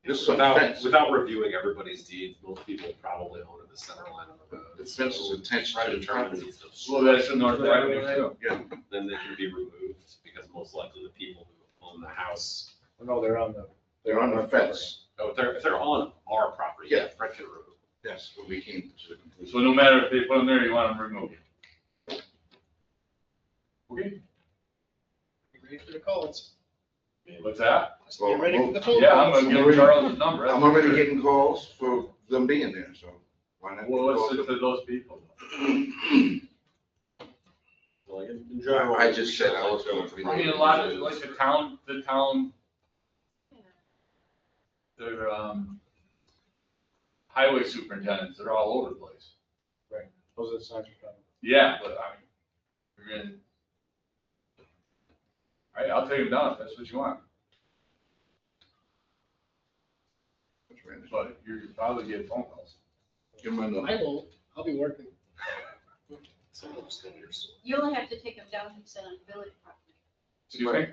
This is a without, fence. without reviewing everybody's deeds, most people probably own the center line of the road. The fence is attached Try to to the determine property. if it's Well, that's the North Avenue too. Yeah, then they can be removed, because most likely the people who own the house, No, they're on the. they're on the fence. oh, if they're on our property, Yeah. Fred can remove. Yes, but we came to the So conclusion. no matter if they put them there, you want them removed. Okay? Ready for the calls. What's that? I said, get ready for the phone Yeah, I'm calls. gonna give Charles his number. I'm already getting calls for them being there, so why not? Well, what's it to those people? Like in general. I just said I was going to. I mean, a lot of, like, the town, their, highway superintendents, they're all over the place. Those are the signs you're talking Yeah, but I mean, you're gonna, all right, I'll take them down if that's what you want, but you're probably getting phone calls. Give my number. I won't, I'll be working. You only have to take them down and sit on village property, Excuse me?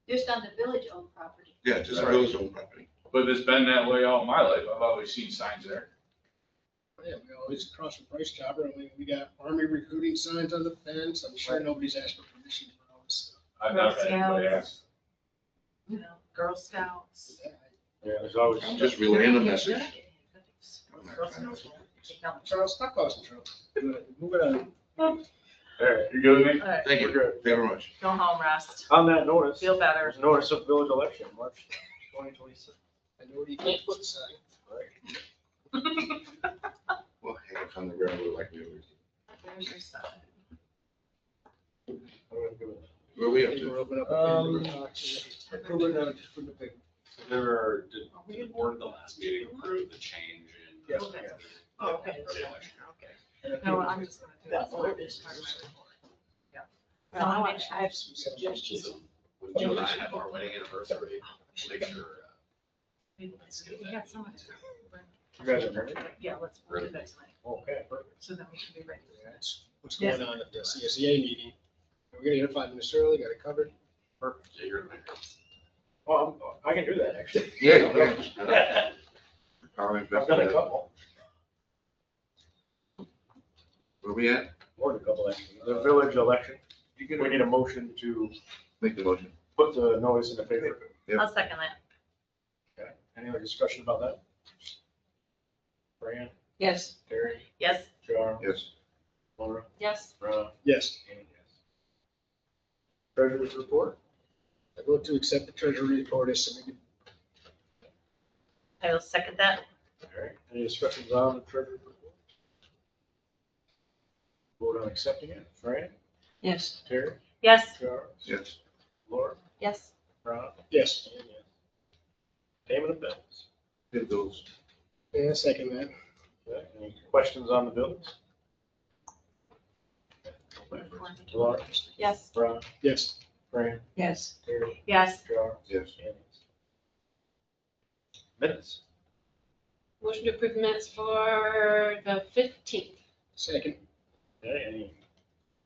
just on the village-owned property. Yeah, just Right. village owned property. But it's been that way all my life, I've always seen signs there. Yeah, we always cross the price chopper. I mean, we got army recruiting signs on the fence. I'm sure nobody's asked for permission for all this stuff. I've never had anybody ask. You know, Girl Scouts. about. Yeah, there's always. Just relaying the message. Charles, stop causing trouble. Good. Moving on. All right, you good with me? All right, Thank you very much. go home, rest, On that notice, feel better. there's notice of village election, March 2026. I know you can't put the sign. Well, hang it on the ground like we always do. There's your sign. Where we up They were to? open up. Did the board at the last meeting approve the change in? Yes. Okay. Yeah. Okay. No, I'm just gonna do that. Part of my report. Yeah. Well, I have some suggestions. So when you and I have our wedding anniversary, make sure. We got so much. You guys are married? Yeah, let's do that tonight, Okay, perfect. so then we can be ready. That's what's going on at the CSEA meeting. We're gonna get it 5 minutes early, got it covered. Perfect. Yeah, you're in my Well, I can do that, actually. Yeah, yeah. Power I've done a investor. couple, Where we at? more than a couple, actually. The village election, we need a motion to Make the motion. put the notice in the paper. Yep. I'll second that. Okay, any other discussion about that? Fran, Yes. Terry, Yes. Charles, Yes. Laura, Yes. Ron, Yes, and yes. Treasurer's report? I vote to accept the treasury report as submitted. I will second that. All right, any discussions on the treasurer's report? Vote on accepting it. Fran, Yes. Terry, Yes. Charles, Yes. Laura, Yes. Ron, Yes, and yes. Payment of bills. Did those. yeah, second that. Okay, any questions on the bills? Laura, Yes. Ron, Yes, Fran, Yes. Terry, Yes. Charles, Yes. and yes. Minutes. Motion to approve minutes for the 15th. second. Okay, any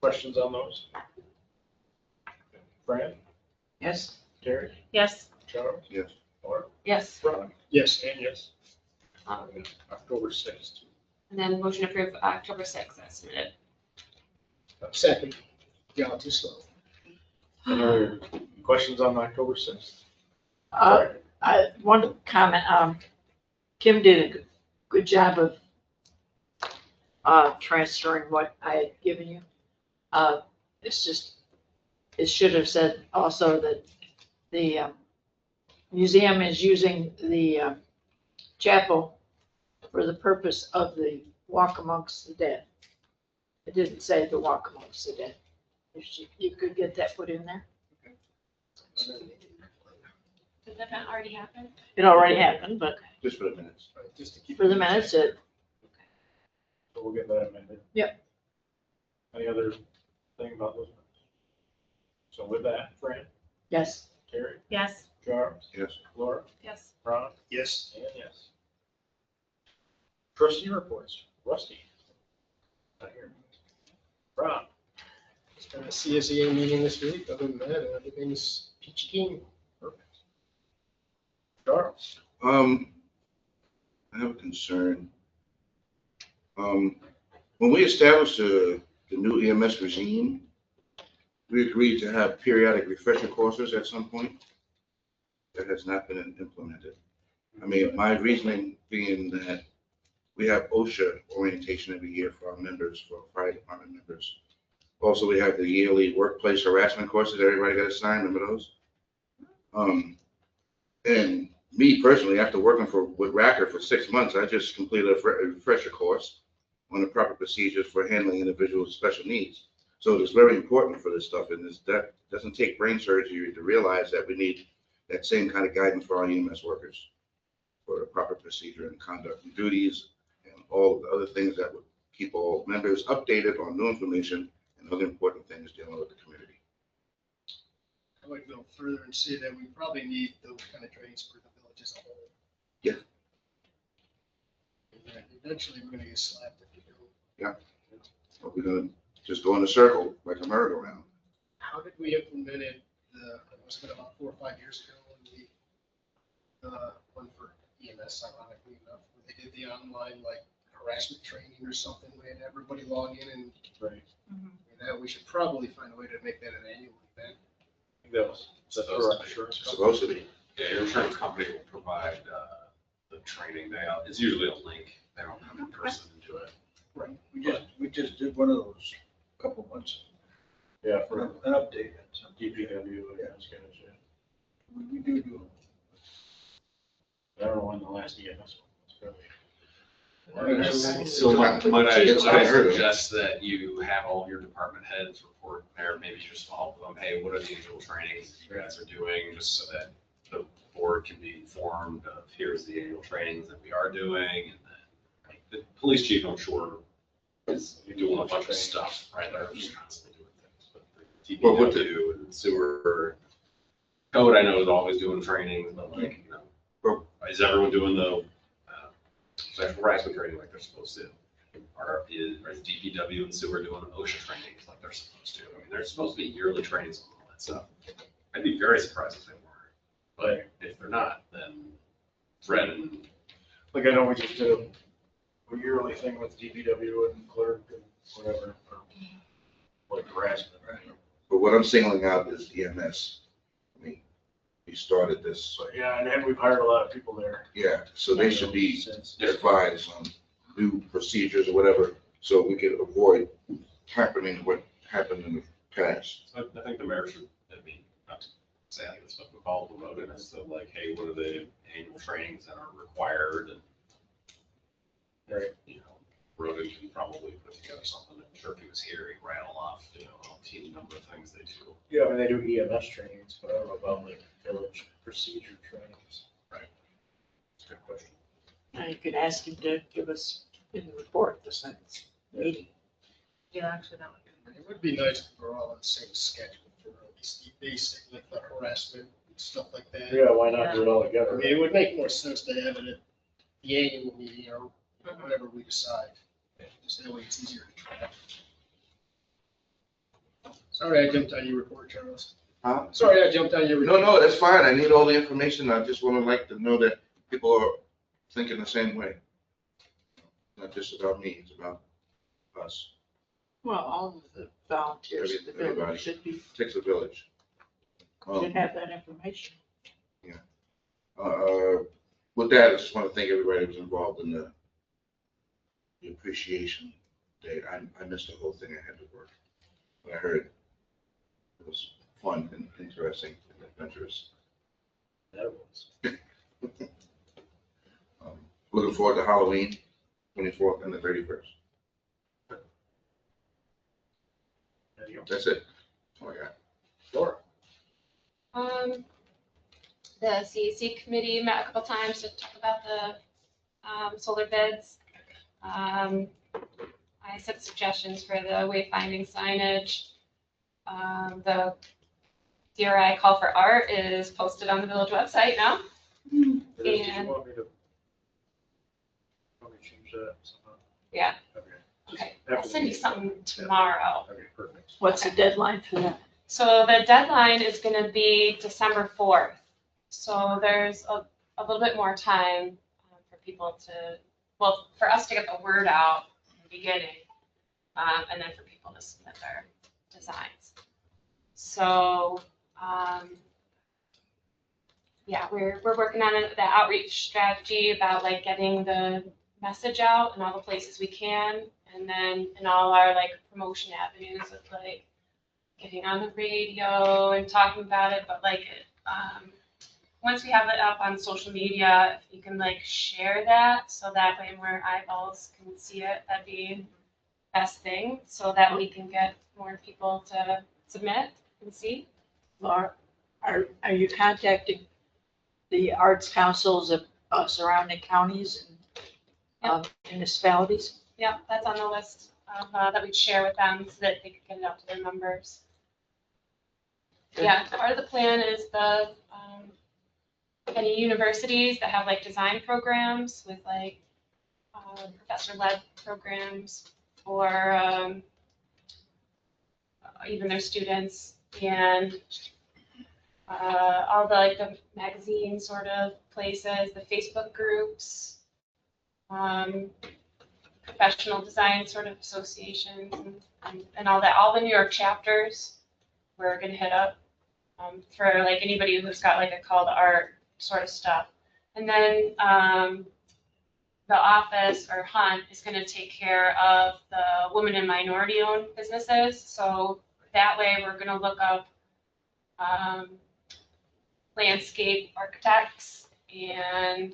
questions on those? Fran, Yes. Terry, Yes. Charles, Yes. Laura, Yes. Ron, Yes, and yes. October 6th. And then motion to approve October 6th as submitted. second. Yeah, too slow. Any other questions on October 6th? One comment, Kim did a good job of transferring what I had given you. It's just, it should have said also that the museum is using the chapel for the purpose of the Walk Amongst the Dead. It didn't say the Walk Amongst the Dead. You could get that put in there. Did that not already happen? It already happened, but Just for the minutes. Just to keep. for the minutes, it, So we'll get that amended. Yep. Any other thing about those minutes? So with that, Fran, yes. Terry, Yes. Charles, Yes. Laura, Yes. Ron, Yes, and yes. Trustee reports, Rusty. Not here. Ron, it's been a CSEA meeting this week. Other than that, everything's peachy keen. perfect. Charles, I have a concern. When we established the new EMS regime, we agreed to have periodic refresher courses at some point. That has not been implemented. I mean, my reasoning being that we have OSHA orientation every year for our members, for our fire department members. Also, we have the yearly workplace harassment courses, everybody got assigned, remember those? And me personally, after working with Racker for 6 months, I just completed a refresher course on the proper procedures for handling individuals with special needs. So it's very important for this stuff, and that doesn't take brain surgery to realize that we need that same kind of guidance for our EMS workers, for the proper procedure and conduct and duties, and all the other things that would keep all members updated on new information and other important things dealing with the community. I would go further and say that we probably need those kind of trainings for the village as a whole. Yeah. And then eventually, we're gonna get slapped if we don't. Yeah. But we're gonna just go in a circle like a merry-go-round. How did we implement it, it was about 4 or 5 years ago when one for EMS, ironically enough, where they did the online like harassment training or something, we had everybody log in and. Right. That we should probably find a way to make that an annual event. That was, that's for our insurance It's company. supposed to be. Yeah, your insurance company will provide the training. It's usually a link. They don't come in person and do it. Right, we just did one of those a couple months Yeah, ago, for an update. DPW, those guys, yeah. We do. I don't know when the last EMS one was, probably. So might It's I unheard of. suggest that you have all your department heads report there, maybe just follow them, hey, what are the annual trainings you guys are doing, just so that the board can be informed of, here's the annual trainings that we are doing, and then like, the police chief, I'm sure, is doing a bunch of stuff, right, they're just constantly doing things, but the Well, with the- DPW and sewer code, I know is always doing trainings, but like, is everyone doing the sexual harassment training like they're supposed to? Is DPW and sewer doing OSHA trainings like they're supposed to? I mean, there's supposed to be yearly trainings on all that stuff. I'd be very surprised if they weren't. But if they're not, then Fred and Like, I know we just did a yearly thing with DPW and clerk and whatever, like harassment, right? But what I'm singling out is EMS. I mean, we started this, So, yeah, and we've hired a lot of people there. yeah, so they should be Since- advised on new procedures or whatever, so we can avoid happening what happened in the past. I think the mayor should, I mean, not to say I think this stuff would follow the road, and it's still like, hey, what are the annual trainings that are required? And, Right. you know, Roden can probably put together something. I'm sure if he was here, he'd rattle off, you know, a team number of things they do. Yeah, I mean, they do EMS trainings, but I don't know about like village procedure trainings. Right. Good question. You could ask him to give us in the report this next meeting. Yeah, actually, that would be. It would be nice if we're all on the same schedule for at least the basic, like the harassment and stuff like that. Yeah, why not do it all I together? mean, it would make more sense to have it at the annual meeting or whatever we decide. Just that way it's easier to track. Sorry, I jumped on your report, Charles. Huh? Sorry, I jumped on your report. No, that's fine. I need all the information. I just want to like to know that people are thinking the same way. Not just about me, it's about us. Well, all of the volunteers at the Everybody. village should be, Takes a village. should have that information. With that, I just want to thank everybody who was involved in the appreciation day. I missed the whole thing. I had to work. But I heard it was fun and interesting and adventurous. That was. Looking forward to Halloween, 24th and the 31st. There you go. That's it. Oh my God. Laura. The CAC committee met a couple times to talk about the solar bids. I sent suggestions for the wayfinding signage. The DRI call for art is posted on the village website now. Did you And- want me to change that somehow? Yeah. Okay. Just Okay, after I'll the send you meeting. something tomorrow. Okay, perfect. What's the deadline for that? So the deadline is gonna be December 4th. So there's a little bit more time for people to, well, for us to get the word out in the beginning, and then for people to submit their designs. So, yeah, we're working on the outreach strategy about like getting the message out in all the places we can, and then in all our like promotion avenues of like getting on the radio and talking about it, but like once we have it up on social media, if you can like share that so that way more eyeballs can see it, that'd be best thing, so that we can get more people to submit and see. Laura, are you contacting the arts councils of surrounding counties and municipalities? Yeah, that's on the list of, that we'd share with them so that they could get it out to their members. Yeah, part of the plan is the, any universities that have like design programs with like professor-led programs or even their students, and all the like the magazine sort of places, the Facebook groups, professional design sort of associations and all that, all the New York chapters we're gonna hit up for like anybody who's got like a call to art sort of stuff. And then the office or Hunt is gonna take care of the women and minority owned businesses. So that way we're gonna look up landscape architects and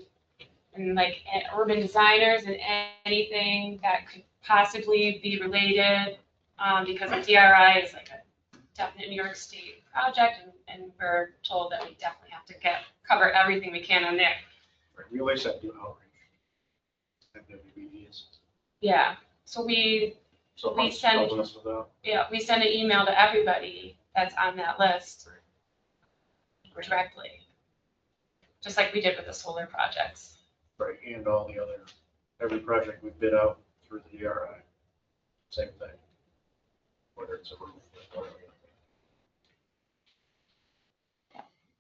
like urban designers and anything that could possibly be related, because the DRI is like a definite New York State project, and we're told that we definitely have to cover everything we can on there. Right, we always have to do outreach. WBDs. Yeah, so we Someone's send- helping us with that. Yeah, we send an email to everybody that's on that list directly, just like we did with the solar projects. Right, and all the other, every project we bid out through the DRI, same thing. Whether it's a roof or whatever.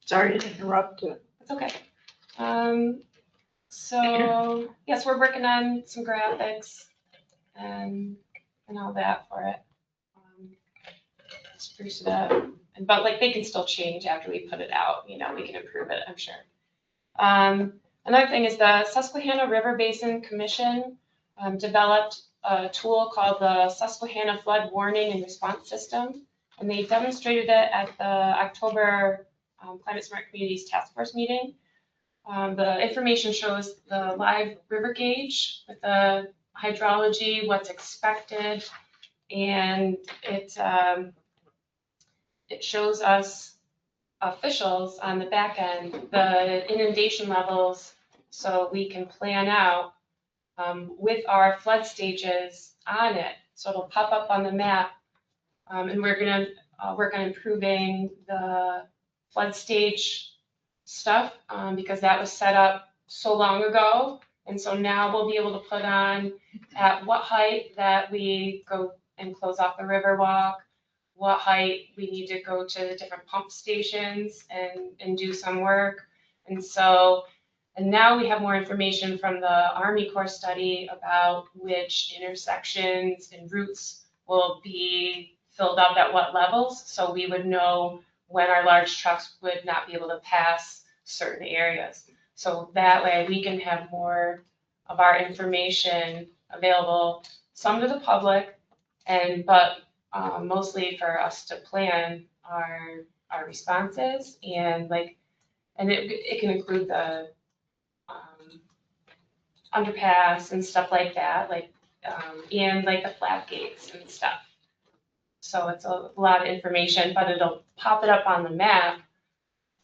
Sorry to interrupt. It's okay. So yes, we're working on some graphics and all that for it. Spruce it up, but like they can still change after we put it out. You know, we can improve it, I'm sure. Another thing is the Susquehanna River Basin Commission developed a tool called the Susquehanna Flood Warning and Response System, and they demonstrated it at the October Climate Smart Communities Task Force meeting. The information shows the live river gauge with the hydrology, what's expected, and it shows us officials on the back end the inundation levels, so we can plan out with our flood stages on it. So it'll pop up on the map, and we're gonna work on improving the flood stage stuff, because that was set up so long ago. And so now we'll be able to put on at what height that we go and close off the river walk, what height we need to go to the different pump stations and do some work. And so, and now we have more information from the Army Corps study about which intersections and routes will be filled up at what levels. So we would know when our large trucks would not be able to pass certain areas. So that way we can have more of our information available, some to the public, but mostly for us to plan our responses, and it can include the underpass and stuff like that, and like the flap gates and stuff. So it's a lot of information, but it'll pop it up on the map,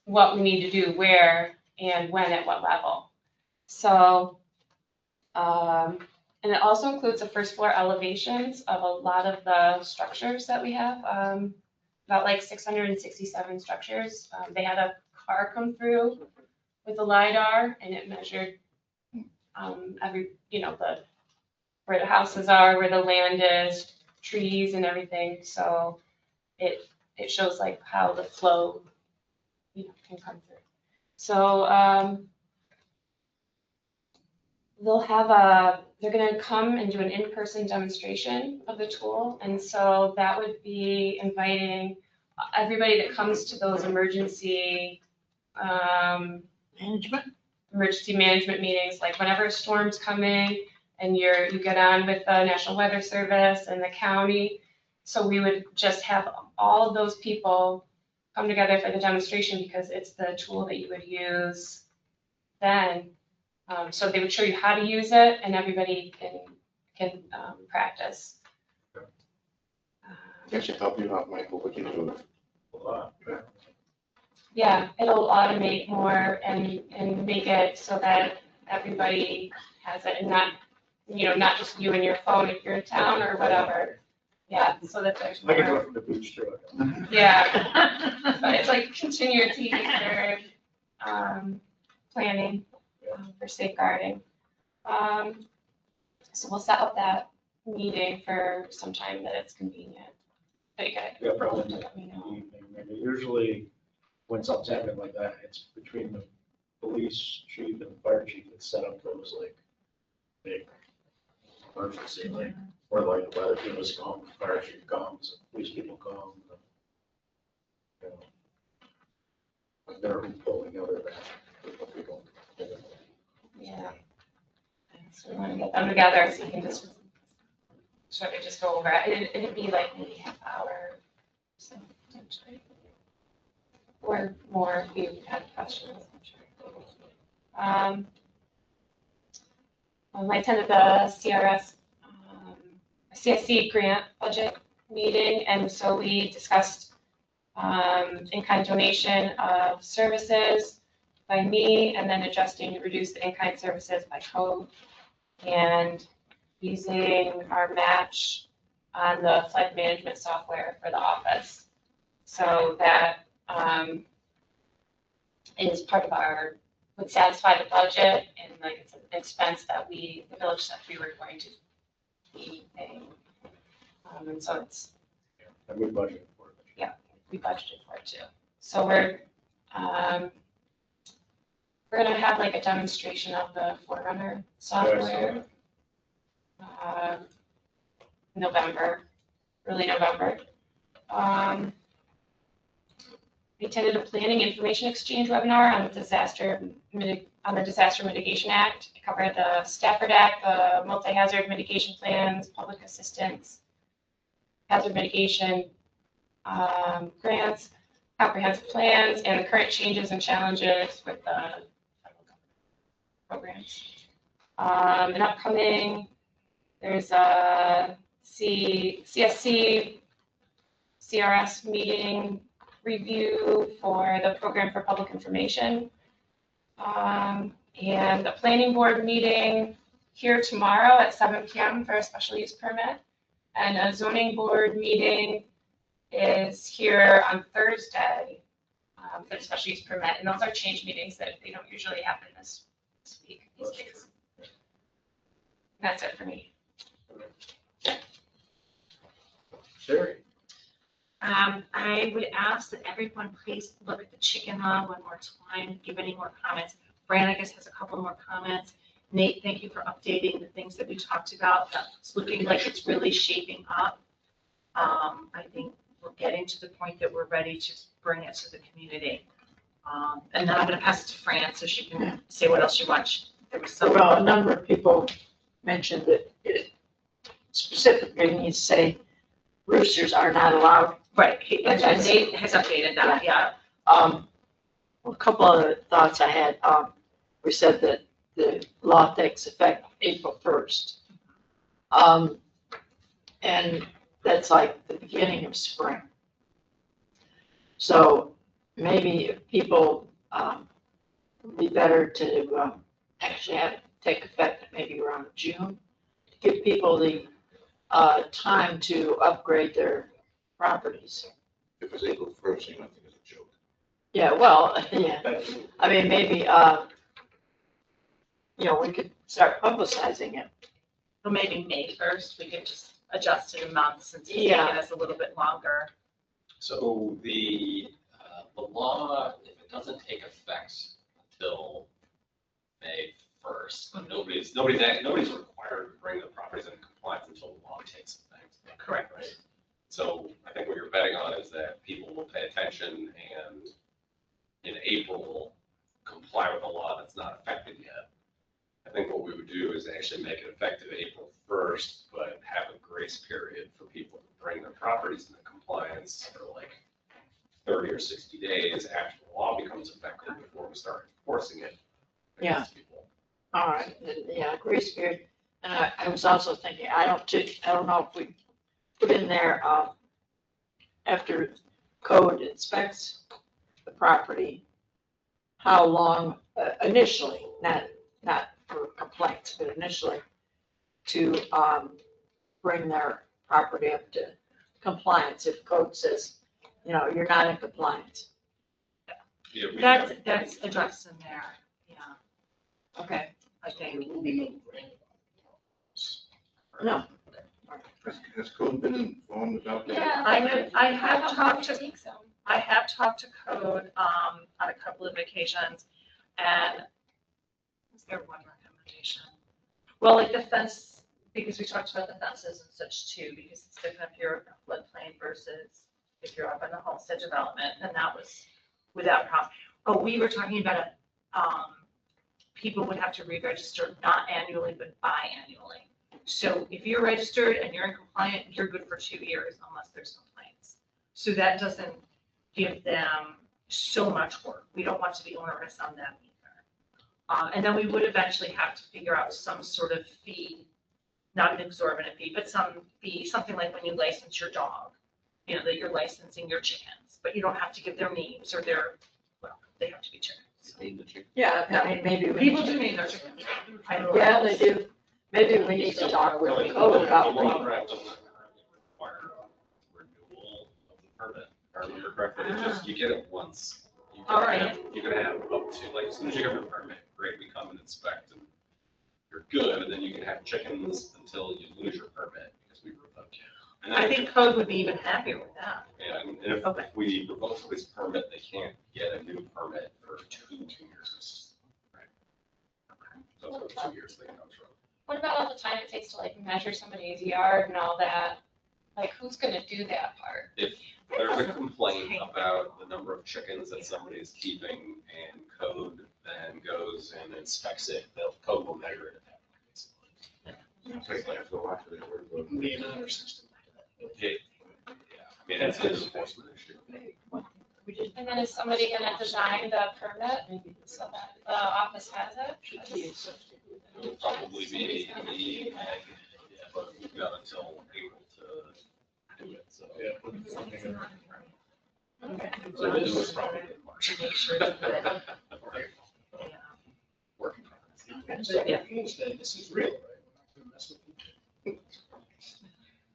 what we need to do where and when at what level. So, and it also includes the first floor elevations of a lot of the structures that we have, about like 667 structures. They had a car come through with the LiDAR, and it measured every, where the houses are, where the land is, trees and everything. So it shows like how the flow, can come through. So they're gonna come and do an in-person demonstration of the tool. And so that would be inviting everybody that comes to those emergency management meetings, like whenever a storm's coming, and you get on with the National Weather Service and the county. So we would just have all of those people come together for the demonstration because it's the tool that you would use then. So they would show you how to use it and everybody can practice. That should help you out, Michael, what you do. Yeah, it'll automate more and make it so that everybody has it and not, not just you and your phone if you're in town or whatever. Yeah, so that there's I can do more. it from the beach truck. Yeah, but it's like continuity for planning, for safeguarding. So we'll set up that meeting for some time that it's convenient. But you gotta Yeah, probably. let me know. Evening. Usually, when something's happening like that, it's between the police chief and the fire chief that set up those like big emergency, like, or like the weather teams come, fire chief comes, police people come. You know, like they're pulling the other back. People. Yeah. So we want to get them together so you can just go over it. It'd be like maybe half hour, so potentially. Or more if you had questions, I'm sure. I attended the CSC grant budget meeting, and so we discussed in-kind donation of services by me, and then adjusting to reduce the in-kind services by code, and using our match on the flood management software for the office. So that is part of would satisfy the budget, and like it's an expense that the village said we were going to be paying. And so And we budgeted for it. we budgeted for it too. So we're gonna have like a demonstration of the Forerunner software. November, early November. We attended a planning information exchange webinar on the Disaster Mitigation Act. It covered the Stafford Act, the multi-hazard mitigation plans, public assistance, hazard mitigation grants, comprehensive plans, and the current changes and challenges with the programs. And upcoming, there's a CSC CRS meeting review for the program for public information. And a planning board meeting here tomorrow at 7 p.m. for a special use permit. And a zoning board meeting is here on Thursday for the special use permit. And those are change meetings that they don't usually happen this week, these days. That's it for me. Sherry? I would ask that everyone please look at the chicken law one more time, give any more comments. Fran, I guess, has a couple more comments. Nate, thank you for updating the things that we talked about. That's looking like it's really shaping up. I think we're getting to the point that we're ready to bring it to the community. And then I'm gonna pass it to Fran so she can say what else she wants. There was some. Well, a number of people mentioned that it specifically needs to say roosters are not allowed. Right, Nate has updated that, yeah. A couple other thoughts I had. We said that the law takes effect April 1st. And that's like the beginning of spring. So maybe if people, would be better to actually have it take effect maybe around June, to give people the time to upgrade their properties. If it's April 1st, you might think it's a joke. Yeah, well, yeah, I mean, maybe, we could start publicizing it. Or maybe May 1st, we could just adjust it a month since it's Yeah. taking us a little bit longer. So the law, if it doesn't take effect until May 1st, nobody's required to bring the properties into compliance until the law takes effect. Correct. Right? So I think what you're betting on is that people will pay attention and in April comply with a law that's not effective yet. I think what we would do is actually make it effective April 1st, but have a grace period for people to bring their properties into compliance for like 30 or 60 days after the law becomes effective before we start enforcing it. Yeah. against people. All right, yeah, grace period. And I was also thinking, I don't know if we put in there, after code inspects the property, how long, initially, not for complaints, but initially, to, bring their property up to compliance if code says, you're not in compliance. Yeah, we That's addressed in there, yeah, Okay. I think. No. Has code been informed about that? Yeah. I have talked to, think so. I have talked to code, on a couple of occasions, and is there one recommendation? Well, like the fence, because we talked about the fences and such too, because it's different if you're in a floodplain versus if you're up in the homestead development, and that was without problem. Oh, we were talking about, people would have to re-register not annually, but biannually. So if you're registered and you're in compliant, you're good for 2 years unless there's complaints. So that doesn't give them so much work. We don't want to be onerous on them either. And then we would eventually have to figure out some sort of fee, not an exorbitant fee, but some fee, something like when you license your dog, that you're licensing your chickens, but you don't have to give their names or they have to be chickens. Yeah, I mean, maybe. People do name their chickens. Yeah, they do. Maybe we need to talk with the code about The law what. draft doesn't require renewal of the permit. If I remember correctly, it's just, you get it once. You can All right. You can have up to, like, as soon as you get your permit, great, we come and inspect and you're good, and then you can have chickens until you lose your permit because we revoked you. And I then- think code would be even happier with that. And if Okay. we revoke somebody's permit, they can't get a new permit for 2 years. Right. So for 2 years, they come from. What about all the time it takes to like measure somebody's yard and all that? Like, who's gonna do that part? If there's a complaint about the number of chickens that somebody is keeping and code then goes and inspects it, code will measure it at that point. It's like, I have to watch it. The honor system. Yeah, I mean, it's an enforcement issue. And then is somebody gonna design the permit so that the office has it? It'll probably be me, Meg, but we've got until April to do it, so. So we'll do it probably in March. To make sure that, yeah. Working on it. Yeah. This is real, right? We're not gonna mess with people.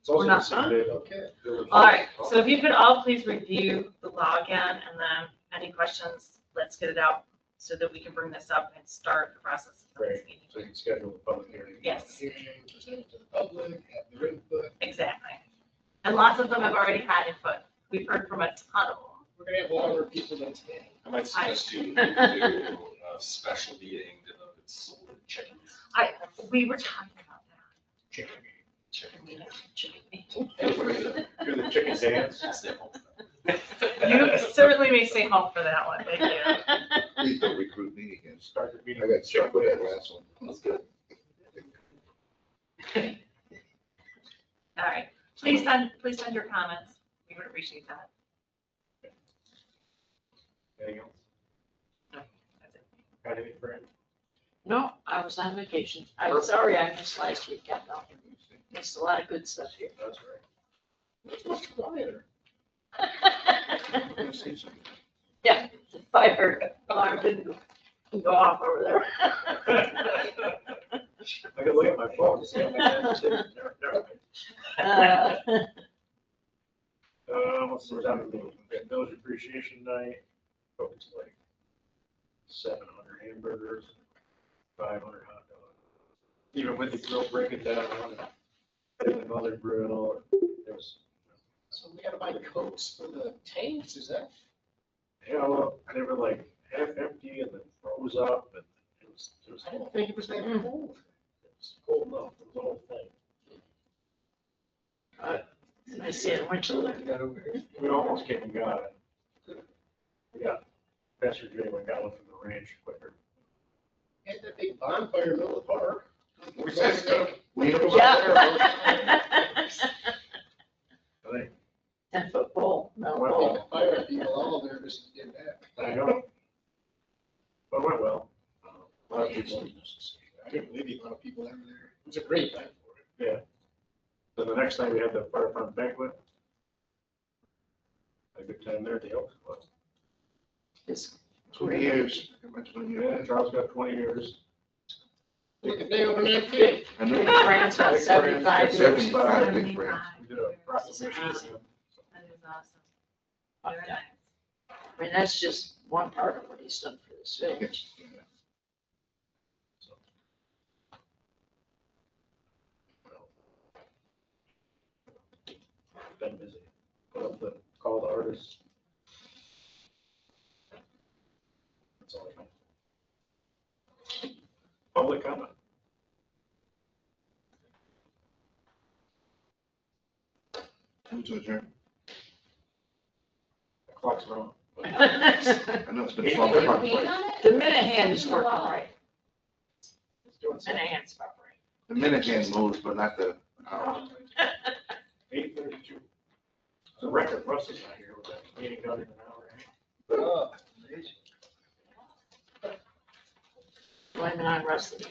It's also We're not, the same huh? day. Okay. All right, so if you could all please review the law again, and then any questions, let's get it out so that we can bring this up and start the process. of this Great. meeting. So you can schedule a public hearing. Yes, Hearing, present it to the public, have their input. exactly. And lots of them have already had input. We've heard from a ton of them. We're gonna have longer people than today. I might suggest you do a special meeting devoted solely to chickens. We were talking about that. Chicken. Chicken. Do the chicken dance. You certainly may stay home for that one, thank you. Please don't recruit me again. Start the meeting. I got stuck with that last one. That's good. All right, please send your comments. We would appreciate that. Anything else? No, that's it. Got anything, Fran? No, I was on vacation. I'm sorry I missed last weekend though. Missed a lot of good stuff here. That's right. It's much quieter. Yeah, the fire alarm didn't go off over there. I could look at my phone to see how many times it's never mind. What's the time? Village Appreciation Night. Oh, it's like 700 hamburgers, 500 hot dogs. Even with the grill breaking down, and another grill. It was, So we gotta buy coats for the tanks, is that? yeah, well, they were like half empty and then froze up, and it was I didn't think it was that cold. It was cold enough, it was the whole thing. I see it went to You got over here. We almost came and got it. We got, Pastor Jay went and got one from the ranch quicker. Had that big bonfire in the middle of the park. We said steak. We ate Yeah. I think, 10-foot pole, no Well, pole. Fire people all nervous to get back. I know. But it went well. A lot of people. I couldn't believe the amount of people that were there. It was a great time for it. Yeah. Then the next night we had the firefront banquet. Had a good time there at the Elks Club. It's 20 years. How much money you Yeah, had? Charles got 20 years. Take the day over that kid. I know. Grant's got 75 years. 75, big brand. We did a proclamation. That is awesome. Very nice. I mean, that's just one part of what he's done for this village. Been busy. Put up the call to artists. That's all I got. Public comment. Who's adjourned? The clock's wrong. The I know it's been 12 o'clock. minute hand is working right. Minute hand's about right. The minute hand moves, but not the hour. 8:32. It's a record. Russ is not here with that meeting done in an hour. Oh, amazing. Blaming on Rusty.